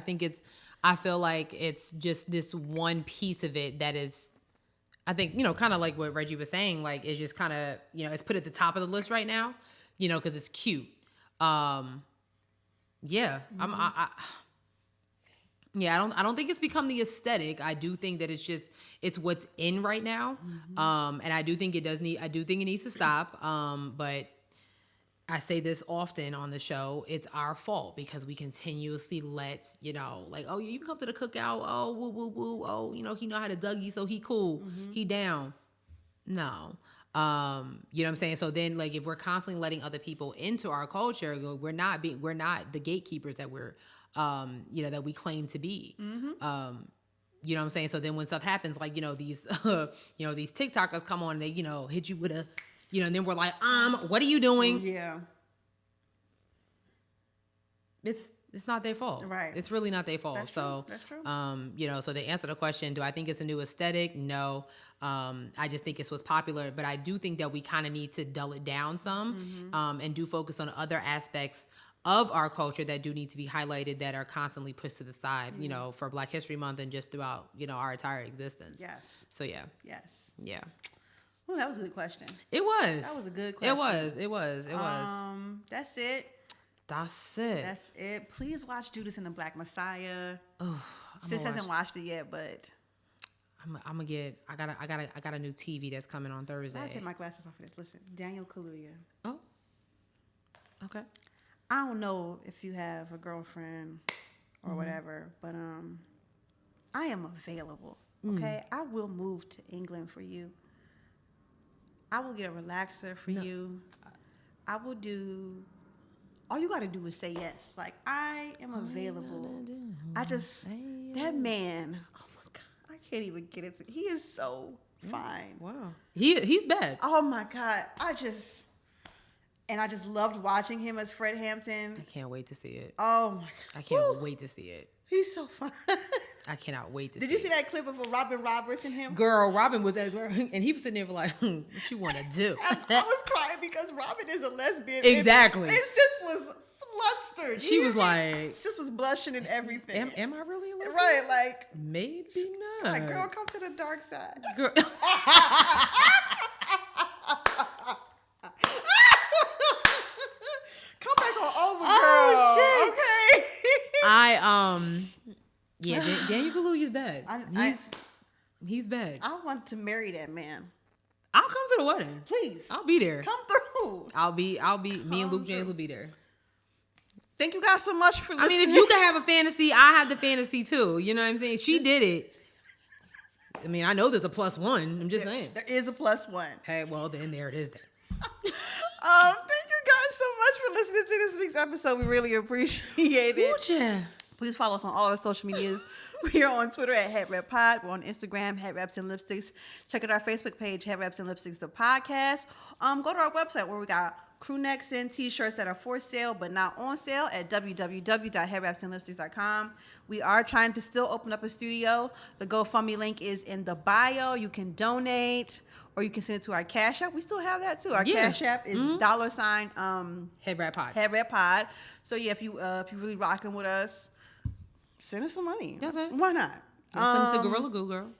feel like it's just this one piece of it that is, I think, kind of like what Reggie was saying, like, it's just kind of, it's put at the top of the list right now, because it's cute. Yeah, I don't think it's become the aesthetic. I do think that it's what's in right now. And I do think it needs to stop. But I say this often on the show, it's our fault because we continuously let, like, oh, you can come to the cookout. Oh, woo, woo, woo. Oh, he know how to Dougie, so he cool. He down. No. You know what I'm saying? So then, like, if we're constantly letting other people into our culture, we're not the gatekeepers that we're, that we claim to be. You know what I'm saying? So then when stuff happens, like, these, these TikTokers come on and they, hit you with a, and then we're like, what are you doing? Yeah. It's not their fault. Right. It's really not their fault. That's so, true. That's true. So to answer the question, do I think it's a new aesthetic? No. I just think it's what's popular, but I do think that we kind of need to dull it down some, and do focus on other aspects of our culture that do need to be highlighted that are constantly pushed to the side, for Black History Month and just throughout, our entire existence. Yes. So yeah. Yes. Yeah. Well, that was a good question. It was. That was a good question. It was. That's it. That's it. Please watch Judas and the Black Messiah. Oh, Sis hasn't watched it yet, but I got a new TV that's coming on Thursday. I take my glasses off of this. Listen, Daniel Kaluuya. Oh. Okay. I don't know if you have a girlfriend or whatever, but I am available. Okay, I will move to England for you. I will get a relaxer for you. I will do. All you got to do is say yes. Like, I am available. That man. Oh my God, I can't even get it. He is so fine. Wow. He's bad. Oh my God, I just loved watching him as Fred Hampton. I can't wait to see it. Oh my God, I can't wait to see it. He's so fun. I cannot wait to see it. Did you see that clip of Robin Roberts and him? Girl, Robin was at work, and he was sitting there like, what you want to do? I was crying because Robin is a lesbian. Exactly. It just was flustered. She was like... Sis was blushing and everything. Am I really a lesbian? Right, like... Maybe not. Like, girl, come to the dark side. Girl. Come back on over, girl. Oh, shit. Okay. Yeah, Daniel Kaluuya is bad. He's bad. I want to marry that man. I'll come to the wedding. Please. I'll be there. Come through. Me and Luke James will be there. Thank you guys so much for listening. I mean, if you can have a fantasy, I have the fantasy too. You know what I'm saying? She did it. I mean, I know there's a +1. I'm just saying. There is a +1. Hey, well, then there it is then. Thank you guys so much for listening to this week's episode. We really appreciate it. Ooh, yeah. Please follow us on all our social medias. We are on Twitter at HeadWrap We're on Instagram, Headwraps and Lipsticks. Check out our Facebook page, Headwraps and Lipsticks, the podcast. Go to our website where we got crew necks and t-shirts that are for sale but not on sale at www.headwrapsandlipsticks.com. We are trying to still open up a studio. The GoFundMe link is in the bio. You can donate or you can send it to our Cash App. We still have that too. Our Cash App is $ Headwrap Pod. Headwrap Pod. So yeah, if you really rocking with us, send us some money. That's it. Why not? Send it to Gorilla Glue, girl.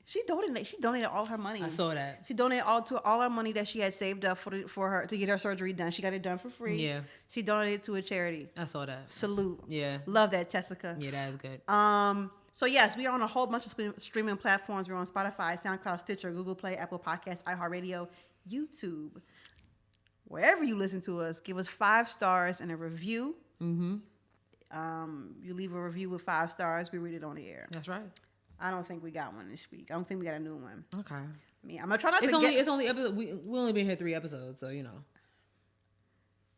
She donated all her money. I saw that. She donated all her money that she had saved up for her to get her surgery done. She got it done for free. Yeah. She donated to a charity. I saw that. Salute. Yeah. Love that, Tessica. Yeah, that is good. So yes, we are on a whole bunch of streaming platforms. We're on Spotify, SoundCloud, Stitcher, Google Play, Apple Podcasts, iHeartRadio, YouTube. Wherever you listen to us, give us 5 stars and a review. Mm-hmm. You leave a review with 5 stars, we read it on the air. That's right. I don't think we got one this week. I don't think we got a new one. Okay. I mean, I'm gonna try not It's to only episode. We only been here 3 episodes, so you know.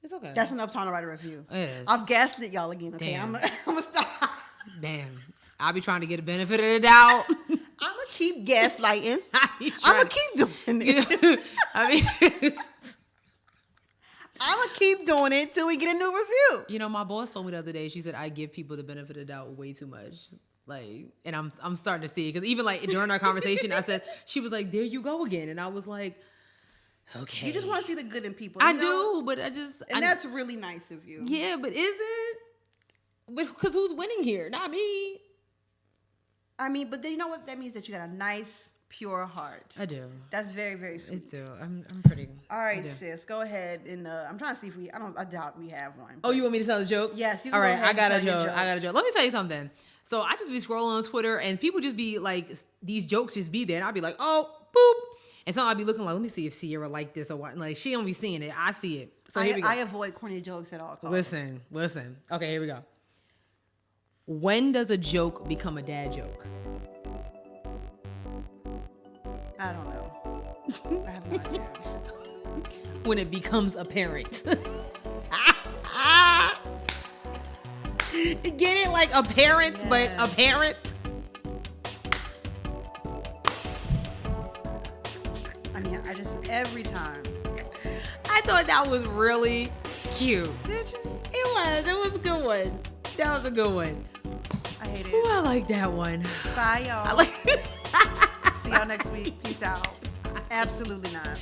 It's okay. That's enough time to write a review. It is. I've gaslit y'all again. Okay, Damn. I'm gonna stop. Damn. I'll be trying to get the benefit of the doubt. I'm gonna keep gaslighting. I'm gonna keep doing it. I mean, I'm gonna keep doing it till we get a new review. you know, my boss told me the other day. She said I give people the benefit of the doubt way too much. Like, and I'm starting to see it because even like during our conversation, I said she was like, "There you go again," and I was like, "Okay." You just want to see the good in people. I you know? do, but that's really nice of you. Yeah, but is it? Because who's winning here? Not me. I mean, but then you know what? That means that you got a nice, pure heart. I do. That's very, very sweet. I do. I'm pretty. All right, sis, go ahead and I'm trying to see if I doubt we have one. Oh, you want me to tell a joke? Yes. You All can right, go ahead I got and a tell your joke. I got a joke. Let me tell you something. So I just be scrolling on Twitter and people just be like, these jokes just be there, and I'll be like, oh, boop, and so I'll be looking like, let me see if Sierra like this or what. Like she don't be seeing it. I see it. So here we go. I avoid corny jokes at all costs. Listen. Okay, here we go. When does a joke become a dad joke? I don't know. I have no idea. When it becomes apparent. Get it? Like apparent, but apparent. I mean, every time. I thought that was really cute. Did you? It was a good one. That was a good one. I hate it. Ooh, I like that one. Bye, y'all. I like See y'all next week. Peace out. Absolutely not.